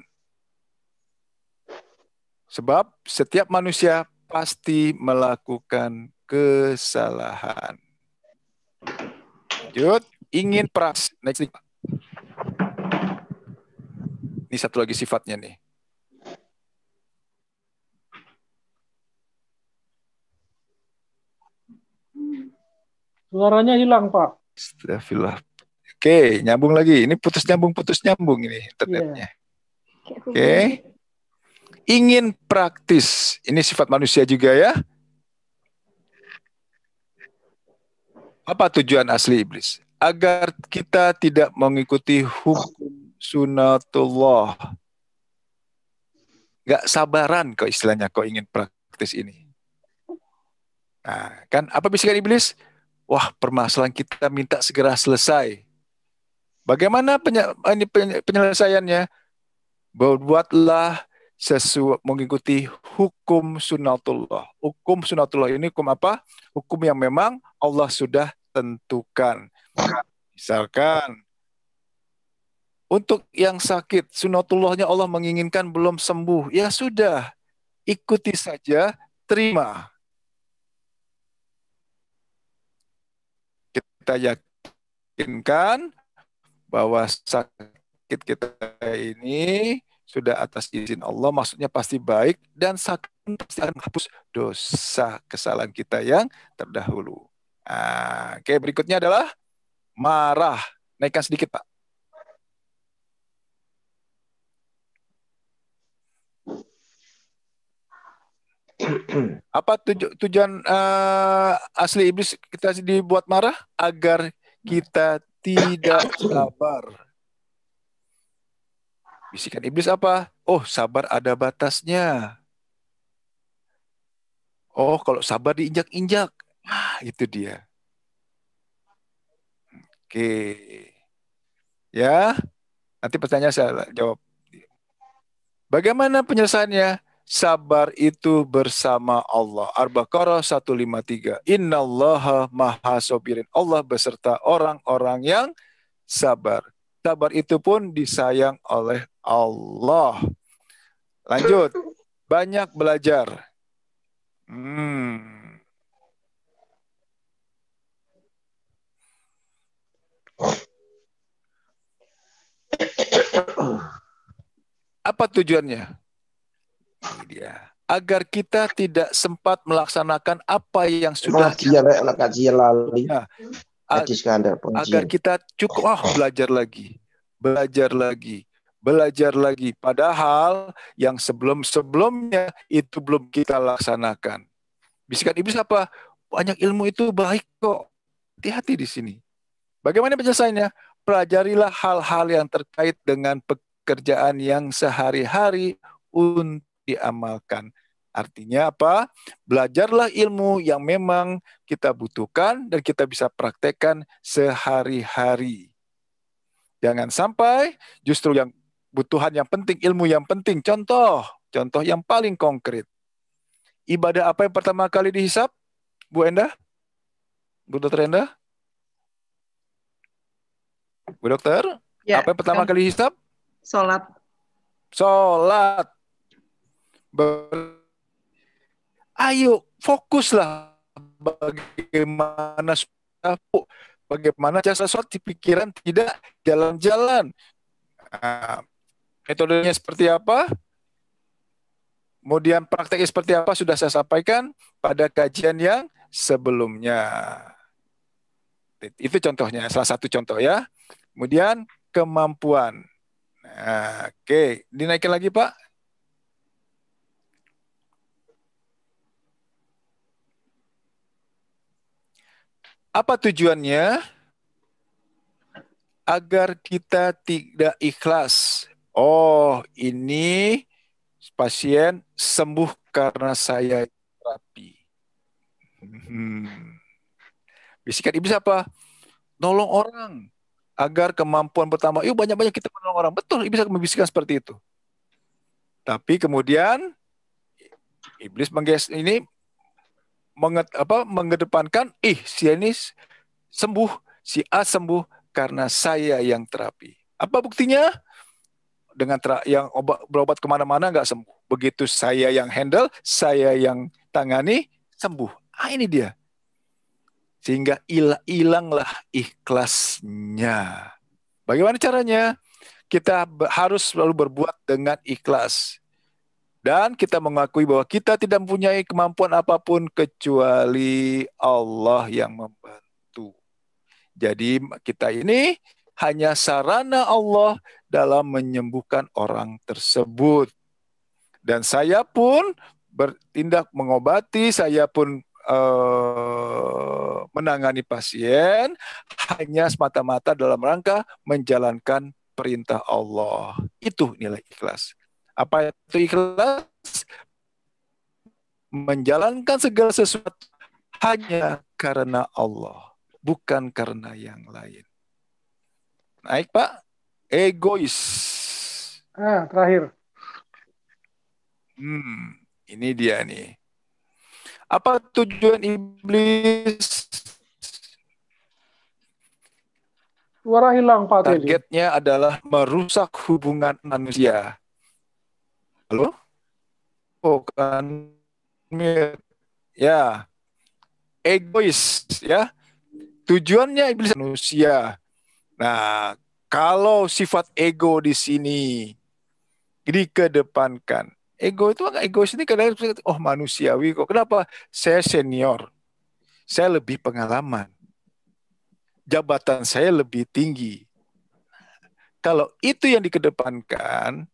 Sebab setiap manusia pasti melakukan kesalahan. Lanjut. Ingin peras. Next. Ini satu lagi sifatnya nih. Suaranya hilang, Pak. Astagfirullah. Oke, nyambung lagi. Ini putus nyambung ini internetnya. Oke. Ingin praktis. Ini sifat manusia juga ya. Apa tujuan asli iblis? Agar kita tidak mengikuti hukum sunatullah. Gak sabaran kok istilahnya kok ingin praktis ini. Nah, kan apa bisikan iblis? Wah, permasalahan kita minta segera selesai. Bagaimana penyelesaiannya? Buatlah mengikuti hukum sunatullah. Hukum sunatullah ini hukum apa? Hukum yang memang Allah sudah tentukan. Misalkan untuk yang sakit, sunatullahnya Allah menginginkan belum sembuh. Ya sudah, ikuti saja, terima. Kita yakinkan bahwa sakit kita ini sudah atas izin Allah, maksudnya pasti baik, dan sakit pasti akan menghapus dosa kesalahan kita yang terdahulu. Oke, berikutnya adalah marah. Naikkan sedikit, Pak. Apa tujuan asli iblis kita dibuat marah? Agar kita tidak sabar. Bisikan iblis apa? Oh, sabar ada batasnya. Oh, kalau sabar diinjak-injak. Itu dia. Oke. Ya, nanti pertanyaan saya jawab. Bagaimana penyelesaiannya? Sabar itu bersama Allah. Al-Baqarah 153. Innallaha maha sabirin. Allah beserta orang-orang yang sabar. Sabar itu pun disayang oleh Allah. Lanjut. Banyak belajar. Apa tujuannya? Ini dia. Agar kita tidak sempat melaksanakan apa yang sudah agar kita cukup belajar lagi. Padahal yang sebelumnya itu belum kita laksanakan. Bisikan iblis apa? Banyak ilmu itu baik kok. Hati-hati di sini. Bagaimana penyelesaiannya? Pelajarilah hal-hal yang terkait dengan pekerjaan yang sehari-hari untuk diamalkan. Artinya apa? Belajarlah ilmu yang memang kita butuhkan dan kita bisa praktekkan sehari-hari. Jangan sampai justru yang kebutuhan yang penting, ilmu yang penting. Contoh yang paling konkret. Ibadah apa yang pertama kali dihisap? Bu Endah? Bu Dokter Endah? Bu Dokter? Ya, apa yang pertama kali dihisap? Sholat. Ayo, fokuslah bagaimana cara sholat di pikiran tidak jalan-jalan. Metodenya seperti apa? Kemudian prakteknya seperti apa sudah saya sampaikan pada kajian yang sebelumnya. Itu contohnya, salah satu contoh ya. Kemudian kemampuan. Oke, dinaikin lagi Pak. Apa tujuannya? Agar kita tidak ikhlas. Oh, ini pasien sembuh karena saya terapi. Bisikan iblis apa? Nolong orang. Agar kemampuan pertama, yuk banyak-banyak kita menolong orang. Betul, iblis akan membisikkan seperti itu. Tapi kemudian iblis mengedepankan, si ini sembuh, si A sembuh karena saya yang terapi. Apa buktinya? Dengan yang berobat kemana-mana nggak sembuh. Begitu saya yang handle, saya yang tangani, sembuh. Ini dia. Sehingga hilanglah ikhlasnya. Bagaimana caranya? Kita harus selalu berbuat dengan ikhlas. Dan kita mengakui bahwa kita tidak mempunyai kemampuan apapun kecuali Allah yang membantu. Jadi kita ini hanya sarana Allah dalam menyembuhkan orang tersebut. Dan saya pun bertindak mengobati, saya pun menangani pasien hanya semata-mata dalam rangka menjalankan perintah Allah. Itu nilai ikhlas. Apa itu ikhlas? Menjalankan segala sesuatu hanya karena Allah, bukan karena yang lain. Naik Pak, egois. Terakhir. Ini dia nih. Apa tujuan iblis? Suara hilang Pak Teddy. Targetnya adalah merusak hubungan manusia. Halo? Oh kan, ya, egois ya. Tujuannya iblis manusia. Nah, kalau sifat ego di sini dikedepankan, ego itu egois ini kadang manusiawi kok. Kenapa? Saya senior, saya lebih pengalaman, jabatan saya lebih tinggi. Kalau itu yang dikedepankan,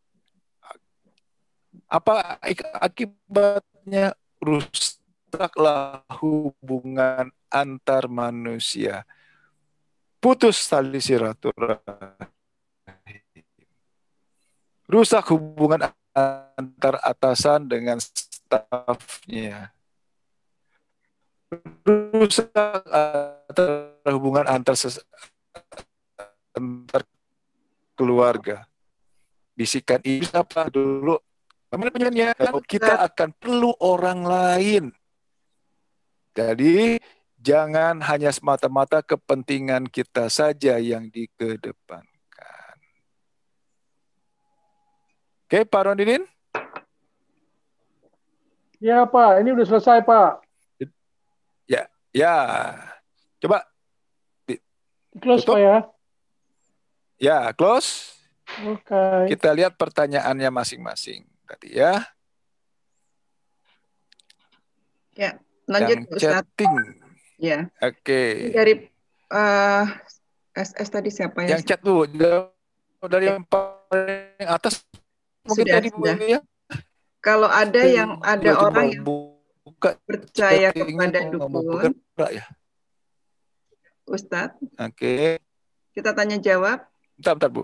apa akibatnya? Rusaklah hubungan antar manusia, putus tali silaturahmi, rusak hubungan antar atasan dengan stafnya, rusak hubungan antar keluarga. Bisikan iblis apa dulu? Kita akan perlu orang lain. Jadi jangan hanya semata-mata kepentingan kita saja yang dikedepankan. Oke, Pak Rondinin? Ya Pak, ini udah selesai Pak. Ya. Coba close tutup. Pak ya. Ya, close. Oke. Kita lihat pertanyaannya masing-masing tadi ya. Ya, lanjut yang chatting. Ya. Oke. Dari SS tadi siapa ya? Yang chat dulu dari yang paling atas mungkin sudah, tadi sudah. Ya. Kalau ada yang orang yang buka percaya kepada dukun, ya. Ustadz. Oke. Kita tanya jawab. Bentar Bu.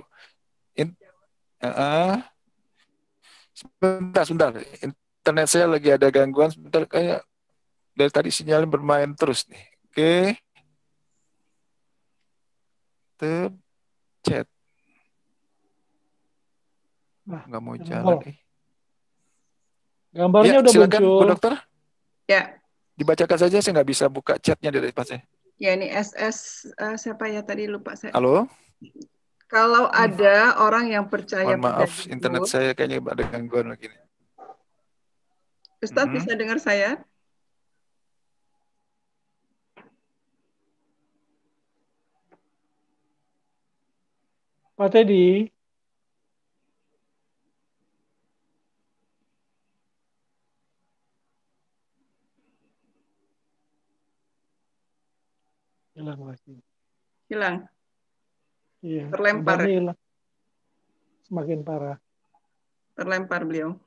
Sebentar. Internet saya lagi ada gangguan. Sebentar, kayak dari tadi sinyalnya bermain terus nih. Oke. Chat. Nggak mau jalan nih. Gambarnya ya, udah silakan, muncul. Bu Dokter. Ya. Dibacakan saja, saya nggak bisa buka chatnya dari depan saya. Ya, ini SS siapa ya tadi lupa saya. Halo. Kalau ada orang yang percaya pada dukun, internet saya kayaknya ada gangguan lagi. Ustadz bisa dengar saya? Pak Teddy. Hilang lagi. Hilang. Iya. Terlempar. Hilang. Semakin parah. Terlempar beliau.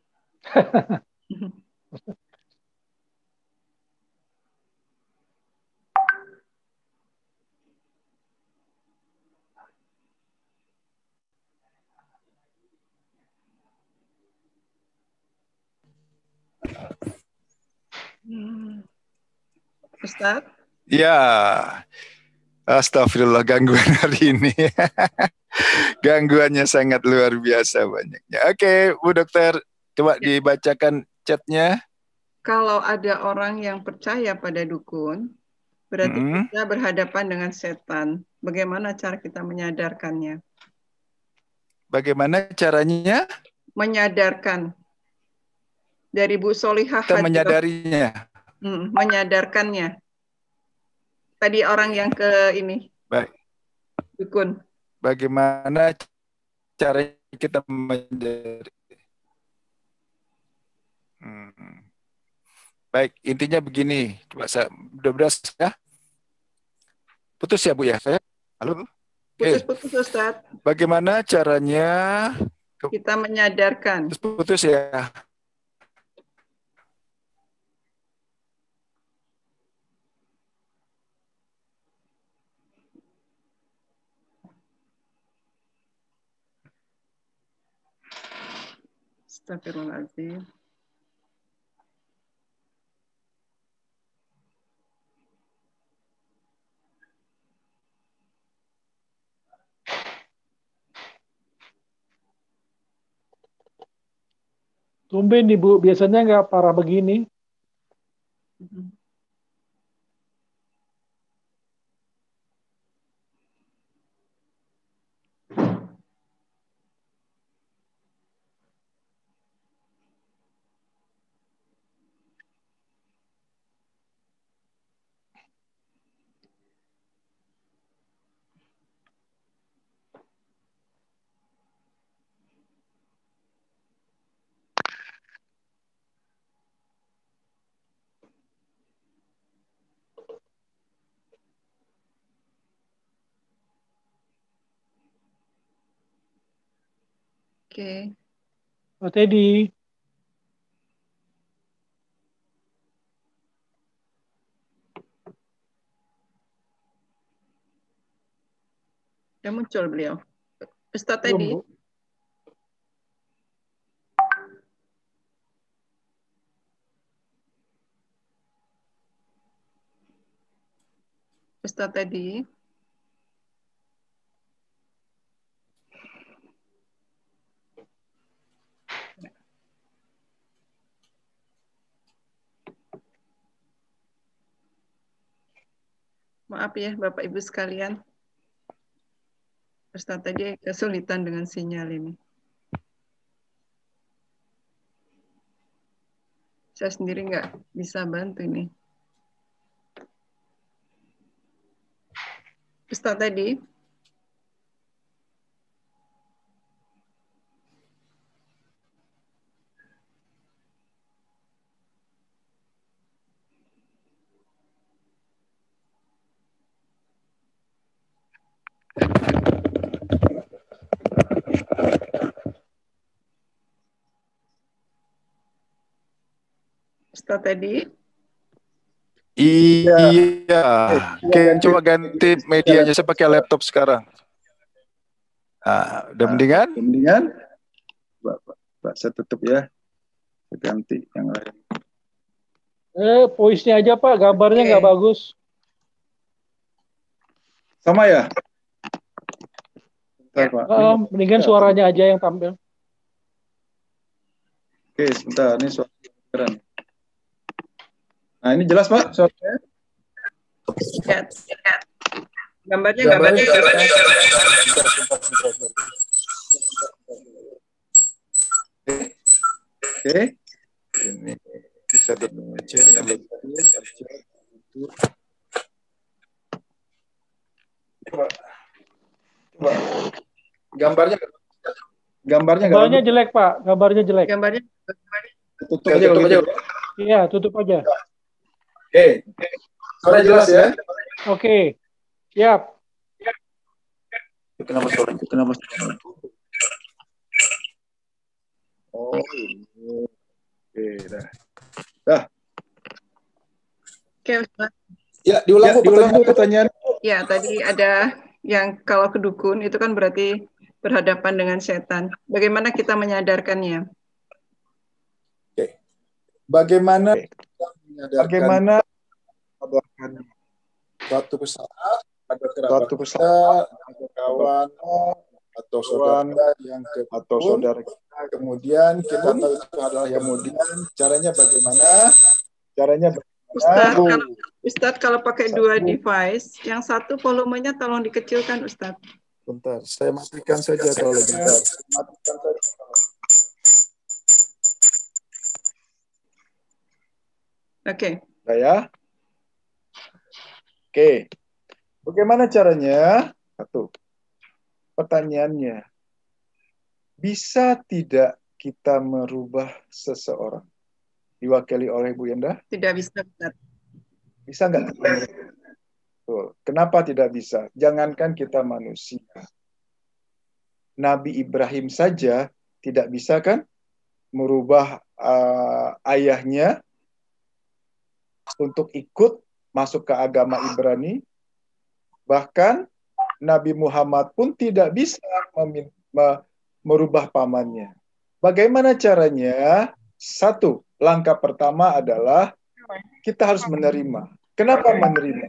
Ustadz? Ya, astagfirullah gangguan hari ini. Gangguannya sangat luar biasa banyaknya. Oke, Bu Dokter, coba dibacakan chatnya. Kalau ada orang yang percaya pada dukun, berarti kita berhadapan dengan setan. Bagaimana cara kita menyadarkannya? Bagaimana caranya? Menyadarkan. Dari Bu Solihah. Kita menyadarinya. Menyadarkannya. Tadi orang yang ke ini. Baik. Dukun. Bagaimana cara kita menyadari? Baik, intinya begini. Coba saya udah beres ya. Putus ya Bu ya saya. Halo? Putus-putus Ustadz. Bagaimana caranya Kita menyadarkan. putus ya? Astagfirullahaladzim. Tumben nih Bu, biasanya nggak parah begini. Oke. Pak Teddy, Udah muncul beliau. Ustadz belum Teddy. Bu? Ustadz Teddy. Maaf ya Bapak Ibu sekalian. Ustadz tadi kesulitan dengan sinyal ini. Saya sendiri nggak bisa bantu ini. Ustadz tadi. Ustadz tadi. Iya. Oke, coba ganti medianya. Saya pakai laptop sekarang. Nah, udah mendingan? Mendingan? Mbak, saya tutup ya. Saya ganti yang lain. Voice-nya aja Pak, gambarnya nggak bagus. Sama ya? Bentar, Pak. Mendingan suaranya aja yang tampil. Oke, sebentar. Ini suara keren. Nah, ini jelas, Pak, suaranya? Ya. Gambarnya nggak bagus. Oke. Ini bisa dibaca. Coba. Gambarnya jelek Pak, gambarnya jelek. Gambarnya tutup aja. Iya, tutup aja. Oke. Suara jelas ya? Oke. Siap. Kenapa suara? Oh, ini. Oke, dah. Oke, Ustaz. Ya, diulang pertanyaan. Ya, tadi ada yang kalau kedukun itu kan berarti berhadapan dengan setan. Bagaimana kita menyadarkannya? Oke. Bagaimana suatu saat ada kerabat kita, ada kawan atau saudara yang kemudian kita tahu itu adalah kemudian caranya bagaimana? Ustadz, kalau pakai dua device, yang satu volumenya tolong dikecilkan, Ustadz. Bentar, saya matikan saja kalau bentar. Oke. Ya. Oke. Bagaimana caranya? Satu. Pertanyaannya, bisa tidak kita merubah seseorang? Diwakili oleh Bu Yenda? Tidak bisa, Ustaz. Bisa nggak? Betul. Kenapa tidak bisa? Jangankan kita manusia. Nabi Ibrahim saja tidak bisa kan merubah ayahnya untuk ikut masuk ke agama Ibrani. Bahkan Nabi Muhammad pun tidak bisa merubah pamannya. Bagaimana caranya? Satu, langkah pertama adalah kita harus menerima. Kenapa menerima?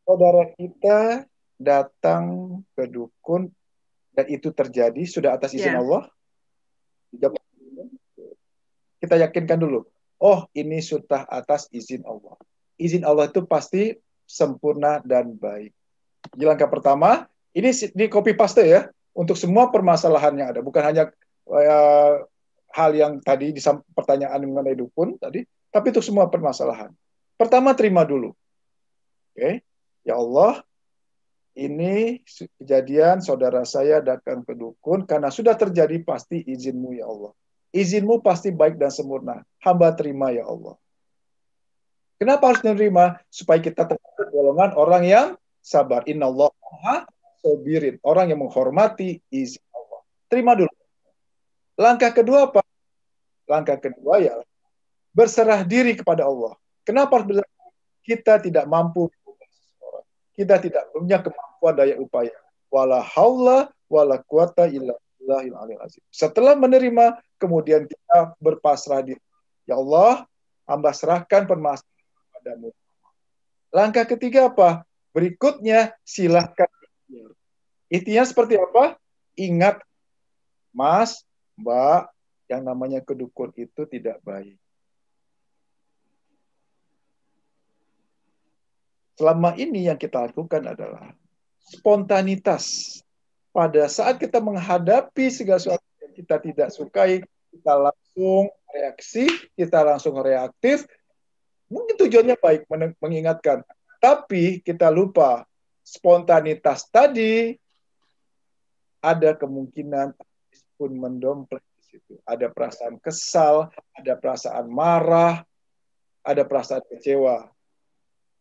Saudara kita datang ke dukun dan itu terjadi sudah atas izin Allah. Kita yakinkan dulu. Oh, ini sudah atas izin Allah. Izin Allah itu pasti sempurna dan baik. Di langkah pertama, ini di copy paste ya, untuk semua permasalahan yang ada. Bukan hanya hal yang tadi di pertanyaan mengenai dukun tadi, tapi untuk semua permasalahan. Pertama, terima dulu. Oke, ya Allah, ini kejadian saudara saya datang ke dukun karena sudah terjadi pasti izinmu ya Allah. Izinmu pasti baik dan sempurna. Hamba terima ya Allah. Kenapa harus menerima? Supaya kita termasuk golongan orang yang sabar. Innallaha sabirin. Orang yang menghormati izin Allah. Terima dulu. Langkah kedua apa? Langkah kedua ya berserah diri kepada Allah. Kenapa harus berserah? Kita tidak mampu. Kita tidak punya kemampuan daya upaya. Wala haula wala quwata illa billahil aliyil azim. Setelah menerima, kemudian kita berpasrah diri. Ya Allah, hamba serahkan permasalahan padamu. Langkah ketiga apa? Berikutnya silahkan. Intinya seperti apa? Ingat, Mas, Mbak, yang namanya kedukun itu tidak baik. Selama ini yang kita lakukan adalah spontanitas. Pada saat kita menghadapi segala sesuatu yang kita tidak sukai, kita langsung reaksi, kita langsung reaktif. Mungkin tujuannya baik, mengingatkan. Tapi kita lupa, spontanitas tadi ada kemungkinan pun mendompleng di situ. Ada perasaan kesal, ada perasaan marah, ada perasaan kecewa.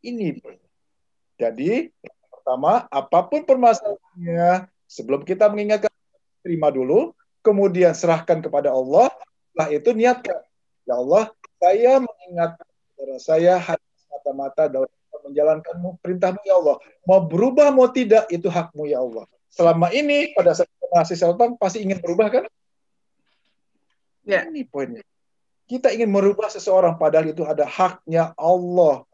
Ini. Jadi, pertama, apapun permasalahannya, sebelum kita mengingatkan, terima dulu, kemudian serahkan kepada Allah, setelah itu niatkan. Ya Allah, saya mengingatkan saudara saya hanya semata-mata dalam menjalankan perintahmu ya Allah. Mau berubah, mau tidak, itu hakmu ya Allah. Selama ini, pada saat ngasih sesuatu, pasti ingin berubah kan? Ya. Ini poinnya. Kita ingin merubah seseorang, padahal itu ada haknya Allah.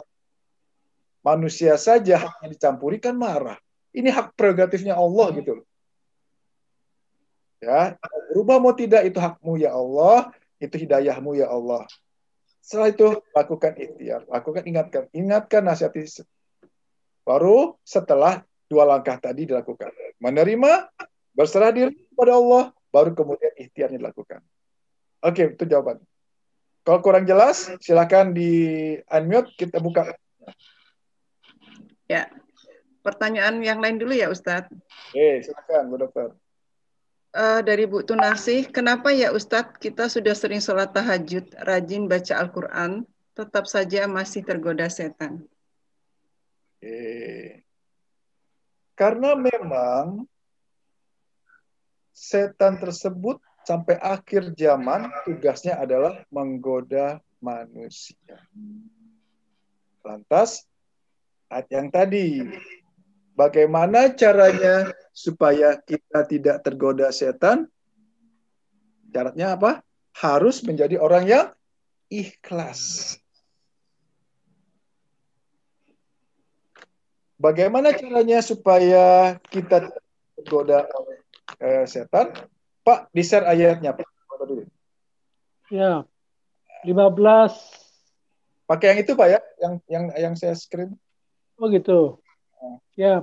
Manusia saja haknya dicampuri kan marah. Ini hak prerogatifnya Allah gitu. Ya, berubah mau tidak itu hakmu ya Allah, itu hidayahmu ya Allah. Setelah itu lakukan ikhtiar, lakukan ingatkan nasihati. Baru setelah dua langkah tadi dilakukan, menerima, berserah diri kepada Allah, baru kemudian ikhtiarnya dilakukan. Oke, itu jawaban. Kalau kurang jelas, silakan di unmute, kita buka. Ya, pertanyaan yang lain dulu ya Ustadz. Silakan Bu Dokter. Dari Bu Tunarsih, kenapa ya Ustadz kita sudah sering sholat tahajud, rajin baca Al-Quran, tetap saja masih tergoda setan? Karena memang setan tersebut sampai akhir zaman tugasnya adalah menggoda manusia. Lantas, ayat yang tadi, bagaimana caranya supaya kita tidak tergoda setan? Syaratnya apa? Harus menjadi orang yang ikhlas. Bagaimana caranya supaya kita tergoda oleh setan? Pak, di-share ayatnya, Pak. Ya, 15. Pakai yang itu, Pak ya, yang saya screen. Oh gitu. Ya.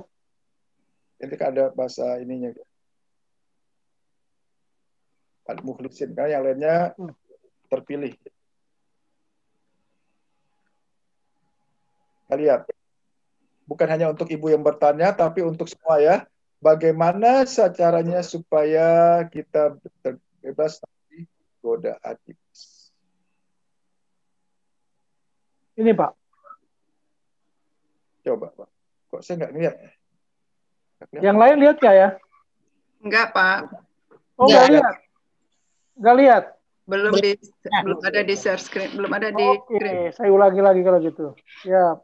Jadi ada bahasa ininya. Pak Mukhlisin, kan yang lainnya terpilih. Kita lihat. Bukan hanya untuk ibu yang bertanya, tapi untuk semua ya. Bagaimana caranya supaya kita terbebas dari godaan iblis? Ini Pak. Coba, Pak. Kok saya nggak ngeliat? Yang lain lihat nggak ya? Enggak, Pak. Oh, nggak lihat. Nggak lihat. Belum ada di share screen, belum ada di Oke, saya ulangi lagi kalau gitu. Ya.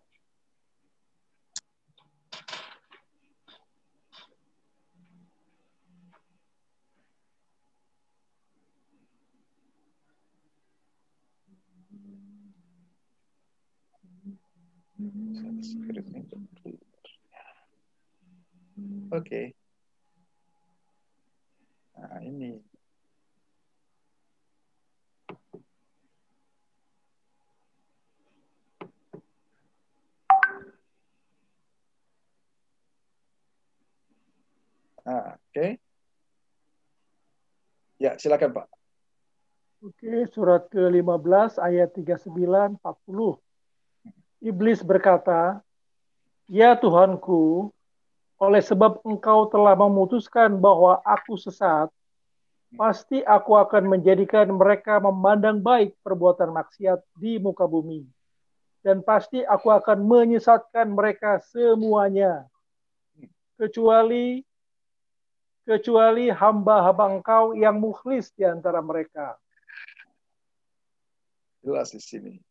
Oke. Nah, ini. Nah, oke. Ya, silakan, Pak. Oke, surat ke-15 ayat 39-40. Iblis berkata, "Ya Tuhanku, oleh sebab engkau telah memutuskan bahwa aku sesat, pasti aku akan menjadikan mereka memandang baik perbuatan maksiat di muka bumi. Dan pasti aku akan menyesatkan mereka semuanya, kecuali hamba-hamba engkau yang mukhlis di antara mereka." Jelas di sini.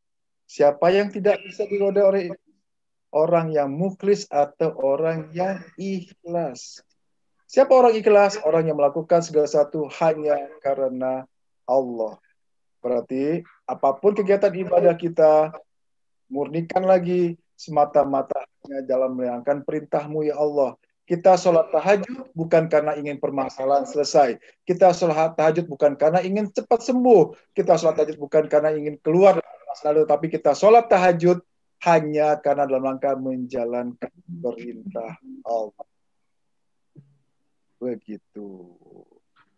Siapa yang tidak bisa digoda oleh orang yang mukhlis atau orang yang ikhlas? Siapa orang ikhlas? Orang yang melakukan segala sesuatu hanya karena Allah. Berarti apapun kegiatan ibadah kita, murnikan lagi semata-mata dalam menjalankan perintah-Mu ya Allah. Kita sholat tahajud bukan karena ingin permasalahan selesai. Kita sholat tahajud bukan karena ingin cepat sembuh. Kita sholat tahajud bukan karena ingin keluar dari masalah, tapi kita sholat tahajud hanya karena dalam rangka menjalankan perintah Allah. Begitu.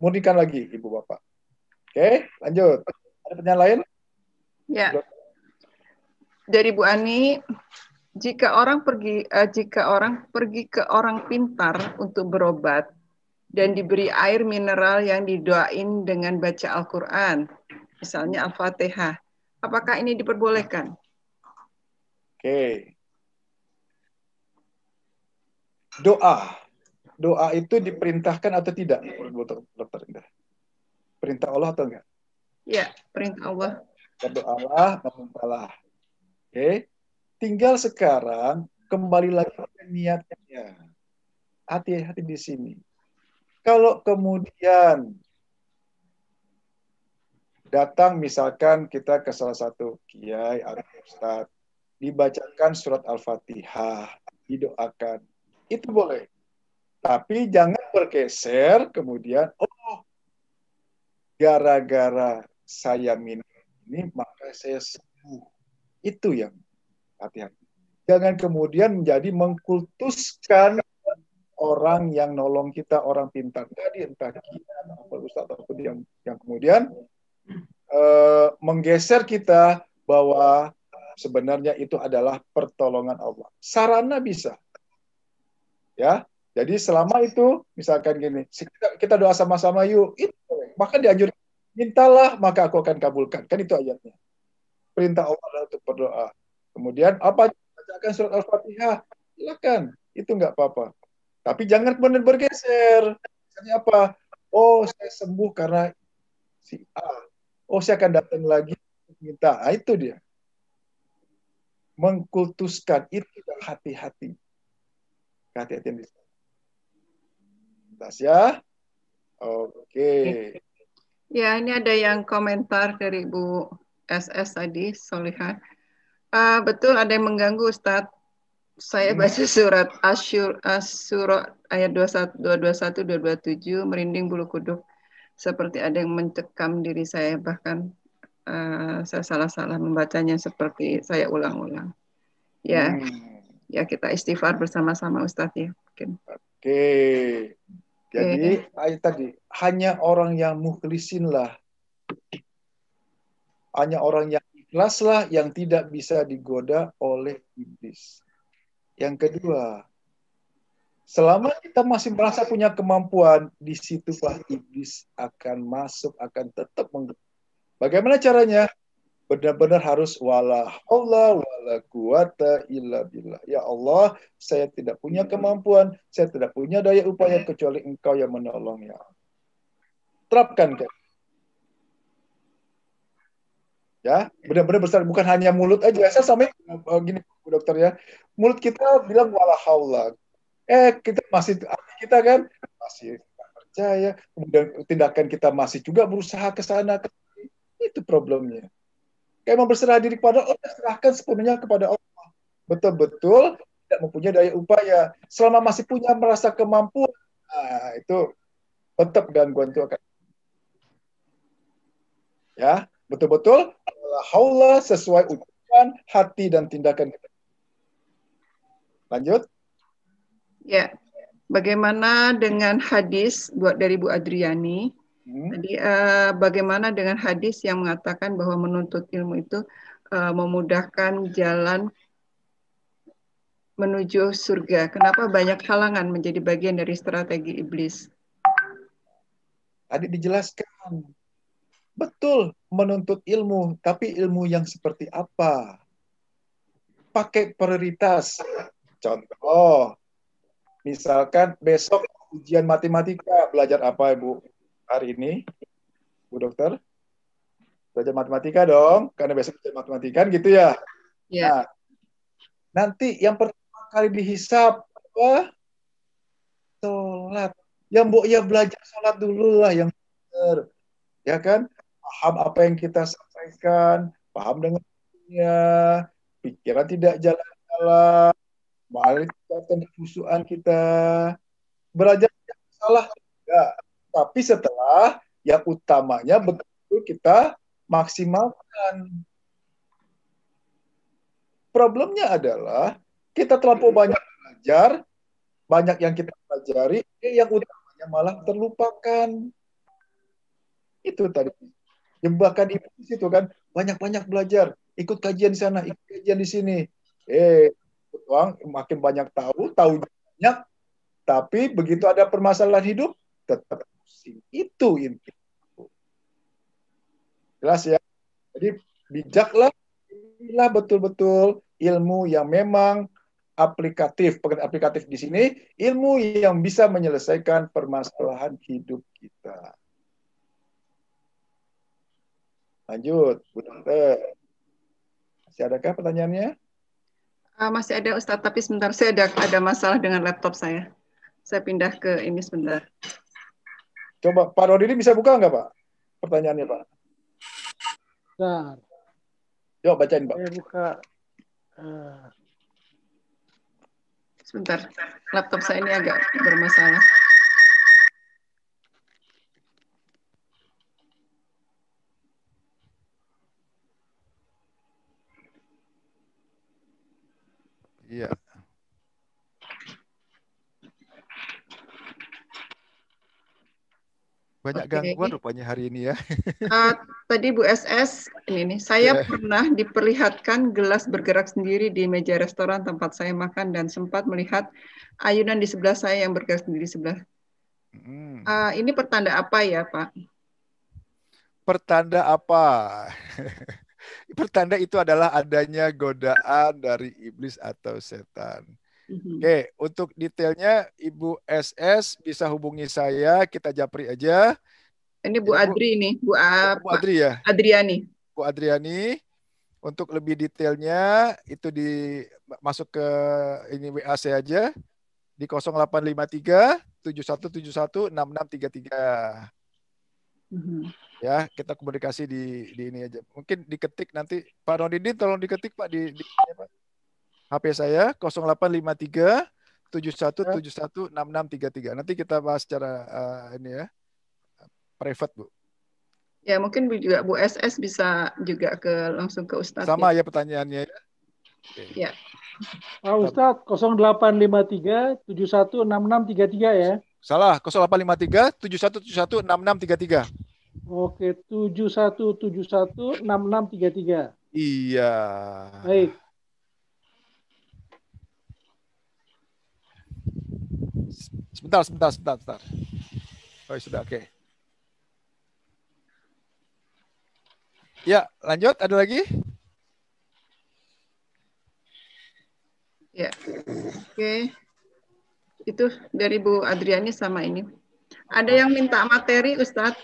Murnikan lagi, Ibu Bapak. Oke, lanjut. Ada pertanyaan lain? Ya. Dari Bu Ani, jika orang pergi ke orang pintar untuk berobat dan diberi air mineral yang didoain dengan baca Al-Quran, misalnya Al-Fatihah, apakah ini diperbolehkan? Oke. Doa itu diperintahkan atau tidak, Dokter Indah? Perintah Allah atau enggak? Ya, perintah Allah. Berdoalah, memintalah. Oke. Tinggal sekarang kembali lagi ke niatnya. Hati-hati di sini. Kalau kemudian datang misalkan kita ke salah satu kiai atau ustadz, dibacakan surat Al-Fatihah, didoakan, itu boleh. Tapi jangan bergeser kemudian, oh, gara-gara saya minum ini maka saya sembuh. Itu yang hati-hati. Jangan kemudian menjadi mengkultuskan orang yang nolong kita, orang pintar tadi, entah kita atau ustaz ataupun yang kemudian menggeser kita bahwa sebenarnya itu adalah pertolongan Allah. Sarana bisa. Ya. Jadi selama itu misalkan gini, kita doa sama-sama yuk, itu maka dianjurkan mintalah maka aku akan kabulkan. Kan itu ayatnya. Perintah Allah untuk berdoa. Kemudian apa? Bacakan surat Al-Fatihah. Silakan. Itu nggak apa-apa. Tapi jangan kemudian bergeser. Misalnya apa? Oh, saya sembuh karena si A. Oh, saya akan datang lagi minta. Nah, itu dia. Mengkultuskan itu hati-hati. Hati-hati di sana. Ya. Oke. Ya, ini ada yang komentar dari Bu SS tadi, Solihan. Betul ada yang mengganggu, Ustadz. Saya baca surat Asy-Syura ayat 221, 227, merinding bulu kuduk. Seperti ada yang mencekam diri saya, bahkan saya salah-salah membacanya seperti saya ulang-ulang. Ya, ya kita istighfar bersama-sama, Ustadz ya. Mungkin. Oke. Jadi ayat tadi, hanya orang yang mukhlisinlah, hanya orang yang ikhlaslah yang tidak bisa digoda oleh iblis. Yang kedua, selama kita masih merasa punya kemampuan, di situlah iblis akan masuk, akan tetap menggoda. Bagaimana caranya? benar-benar harus wala haula wala quwata illa billah. Ya Allah, saya tidak punya kemampuan, saya tidak punya daya upaya kecuali Engkau yang menolong ya. Terapkan kan. Ya, benar-benar besar, bukan hanya mulut aja. Saya sampai gini Bu Dokter ya. Mulut kita bilang wala haula. Kita masih kita kan masih tidak percaya, kemudian tindakan kita masih juga berusaha ke sana. Itu problemnya. Kayak mau berserah diri kepada Allah, serahkan sepenuhnya kepada Allah. Betul-betul tidak mempunyai daya upaya. Selama masih punya merasa kemampuan, itu tetap gangguan itu akan. Ya, betul-betul haula sesuai ucapan, hati dan tindakan kita. Lanjut. Ya, bagaimana dengan hadis buat dari Bu Adriani? Jadi bagaimana dengan hadis yang mengatakan bahwa menuntut ilmu itu memudahkan jalan menuju surga? Kenapa banyak halangan menjadi bagian dari strategi iblis? Tadi dijelaskan. Betul, menuntut ilmu, tapi ilmu yang seperti apa? Pakai prioritas. Contoh, misalkan besok ujian matematika, belajar apa Ibu hari ini? Bu Dokter? Belajar matematika dong, karena besok ujian matematika gitu ya. Ya. Nah, nanti yang pertama kali dihisap apa? Sholat. Yang Bu ya belajar sholat dulu lah yang benar. Ya kan? Paham apa yang kita sampaikan, paham dengan pikiran tidak jalan-jalan, mari tingkatkan kehusuan kita. Belajar tidak salah tidak, tapi setelah yang utamanya betul kita maksimalkan. Problemnya adalah kita terlalu banyak belajar, banyak yang kita pelajari, yang utamanya malah terlupakan. Itu tadi. Jebakan iblis itu kan, banyak-banyak belajar, ikut kajian di sana, ikut kajian di sini. Uang makin banyak tahu banyak, tapi begitu ada permasalahan hidup, tetap pusing. Itu inti. Jelas ya? Jadi bijaklah, pilihlah betul-betul ilmu yang memang aplikatif. Pengertian aplikatif di sini, ilmu yang bisa menyelesaikan permasalahan hidup kita. Lanjut, Bu Dokter. Masih adakah pertanyaannya? Masih ada Ustadz, tapi sebentar saya ada masalah dengan laptop saya. Saya pindah ke ini sebentar. Coba Pak Rodini bisa buka nggak Pak? Pertanyaannya Pak. Bentar. Yuk bacain Pak. Saya buka. Sebentar, laptop saya ini agak bermasalah. Iya. Banyak gangguan rupanya hari ini ya. Tadi Bu SS, ini nih, saya pernah diperlihatkan gelas bergerak sendiri di meja restoran tempat saya makan dan sempat melihat ayunan di sebelah saya yang bergerak sendiri di sebelah. Ini pertanda apa ya Pak? Pertanda apa? Pertanda itu adalah adanya godaan dari iblis atau setan. Oke, untuk detailnya Ibu SS bisa hubungi saya, kita japri aja. Ini Bu Adri ini, Bu Adri ya? Adriani. Bu Adriani, untuk lebih detailnya itu masuk ke ini WA saya aja di 0853 7171 6633. Ya, kita komunikasi di ini aja. Mungkin diketik nanti Pak Nodidin, tolong diketik Pak di HP saya 0853 7171 6633. Nanti kita bahas secara ini ya, private Bu. Ya mungkin juga Bu SS bisa juga langsung ke Ustadz. Sama ya pertanyaannya. Ya. Pak Ustadz 0853 716633 ya. Salah, 0853 7171 6633. Oke, 7171 6633. Iya. Baik. Sebentar. Oh, sudah, oke. Ya, lanjut. Ada lagi? Ya, oke. Itu dari Bu Adriani sama ini. Ada yang minta materi, Ustadz?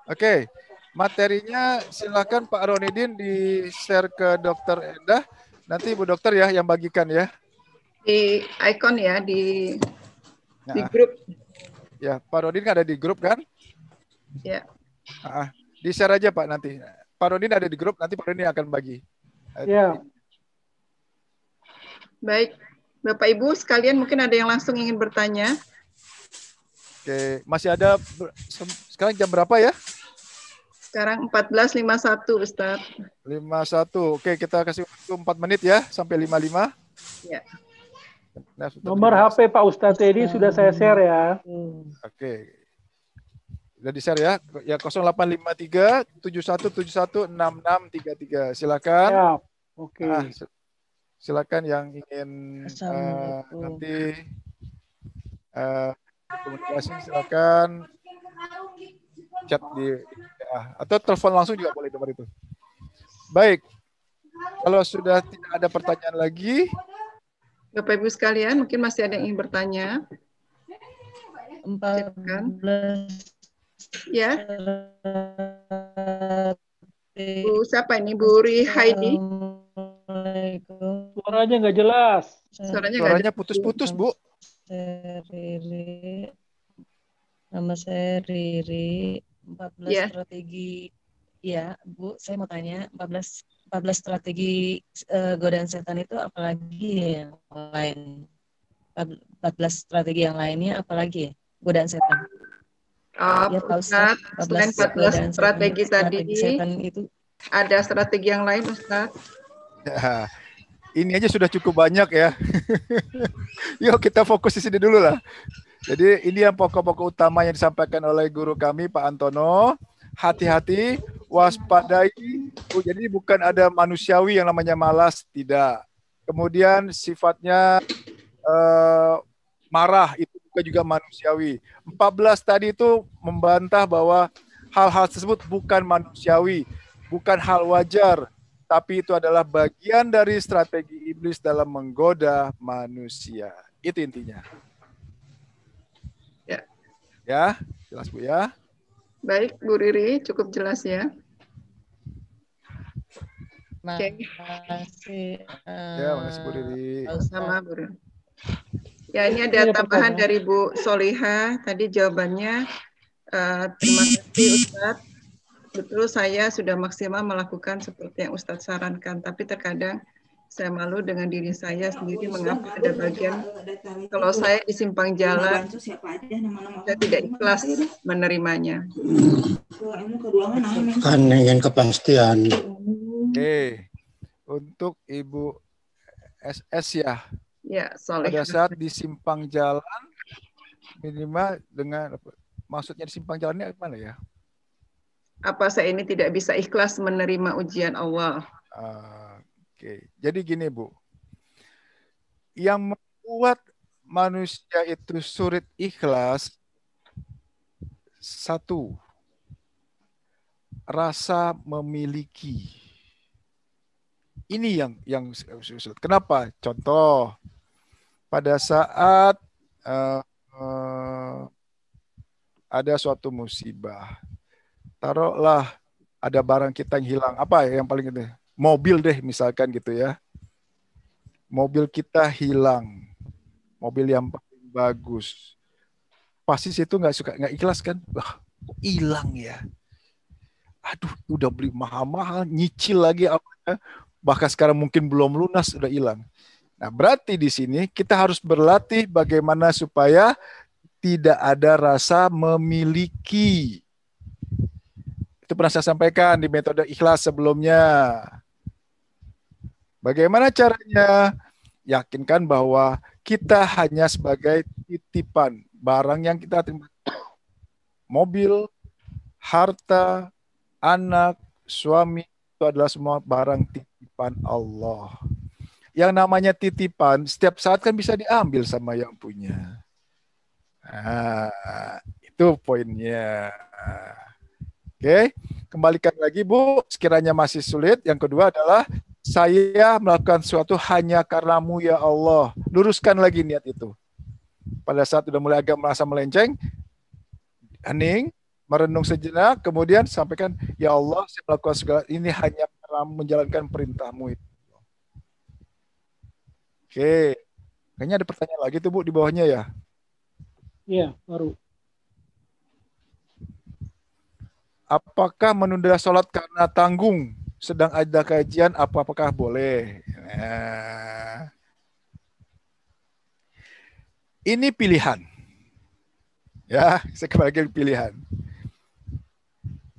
Oke. Materinya silakan Pak Ronidin di-share ke Dokter Endah. Nanti Ibu Dokter ya yang bagikan ya. Di icon ya, di Nah, grup. ya, Pak Ronidin kan ada di grup kan? Ya. Di-share aja Pak nanti. Pak Ronidin ada di grup, nanti Pak Ronidin akan bagi. Ya. Baik, Bapak Ibu sekalian mungkin ada yang langsung ingin bertanya. Oke, masih ada. Sekarang jam berapa ya? Sekarang 14.51, Ustaz. 51. Oke, kita kasih waktu 4 menit ya, sampai 55. Ya. Nah, Nomor HP Pak Ustadz ini sudah saya share ya. Oke. Sudah di-share ya. Ya 0853 7171 6633. Silakan. Ya. Oke. Silakan yang ingin nanti komunikasi, silakan chat di atau telepon langsung juga boleh nomor itu. Baik. Kalau sudah tidak ada pertanyaan lagi, Bapak Ibu sekalian, mungkin masih ada yang ingin bertanya. 14. Ya. Bu siapa ini? Bu Rihaidi. Suaranya nggak jelas. Suaranya putus-putus, Bu. Nama saya Riri. 14 Ya. strategi. Ya, Bu, saya mau tanya 14 strategi godaan setan itu apalagi yang lain? 14 strategi yang lainnya apalagi ya? Godaan setan. Ya, Pak Ustadz, selain 14 strategi tadi, setan itu ada strategi yang lain, Ustadz? Ya, ini aja sudah cukup banyak ya. Yuk kita fokus di sini dulu lah. Jadi ini yang pokok-pokok utama yang disampaikan oleh guru kami Pak Antono. Hati-hati, waspadai. Jadi bukan ada manusiawi yang namanya malas, tidak. Kemudian sifatnya marah, itu juga manusiawi. 14 tadi itu membantah bahwa hal-hal tersebut bukan manusiawi, bukan hal wajar, tapi itu adalah bagian dari strategi iblis dalam menggoda manusia. Itu intinya. Ya, jelas Bu ya. Baik, Bu Riri, cukup jelas ya. Oke. Makasih. Ya, makasih Bu Riri. Sama Bu Riri. Ya, ini ada tambahan dari Bu Soliha. Tadi jawabannya, terima kasih Ustadz. Betul, saya sudah maksimal melakukan seperti yang Ustadz sarankan. Tapi terkadang saya malu dengan diri saya sendiri mengapa ada bagian kalau saya di simpang jalan saya tidak ikhlas menerimanya. Kan ingin kepastian. Oke, untuk Ibu SS ya. Ya, Soleh. Pada saat di simpang jalan minimal dengan maksudnya di simpang jalannya gimana ya? Apa saya ini tidak bisa ikhlas menerima ujian Allah? Oke, jadi gini Bu, yang membuat manusia itu sulit ikhlas, satu, rasa memiliki. Ini yang sulit. Kenapa? Contoh, pada saat ada suatu musibah, taruhlah ada barang kita yang hilang, apa ya yang paling itu? Mobil deh misalkan gitu ya. Mobil kita hilang. Mobil yang paling bagus. Pasti situ nggak ikhlas kan? Wah, hilang ya. Aduh, udah beli mahal-mahal, nyicil lagi apa? Bahkan sekarang mungkin belum lunas udah hilang. Nah, berarti di sini kita harus berlatih bagaimana supaya tidak ada rasa memiliki. Itu pernah saya sampaikan di metode ikhlas sebelumnya. Bagaimana caranya? Yakinkan bahwa kita hanya sebagai titipan barang yang kita terima. Mobil, harta, anak, suami, itu adalah semua barang titipan Allah. Yang namanya titipan, setiap saat kan bisa diambil sama yang punya. Nah, itu poinnya. Oke, kembalikan lagi Bu, sekiranya masih sulit. Yang kedua adalah saya melakukan sesuatu hanya karenamu ya Allah. Luruskan lagi niat itu. Pada saat sudah mulai agak merasa melenceng, hening, merenung sejenak, kemudian sampaikan, ya Allah, saya melakukan segala ini hanya karena menjalankan perintahmu. Oke, kayaknya ada pertanyaan lagi tuh Bu di bawahnya ya. Iya, baru. Apakah menunda sholat karena tanggung sedang ada kajian, apakah boleh? Nah, ini pilihan. Ya, saya kembali lagi pilihan.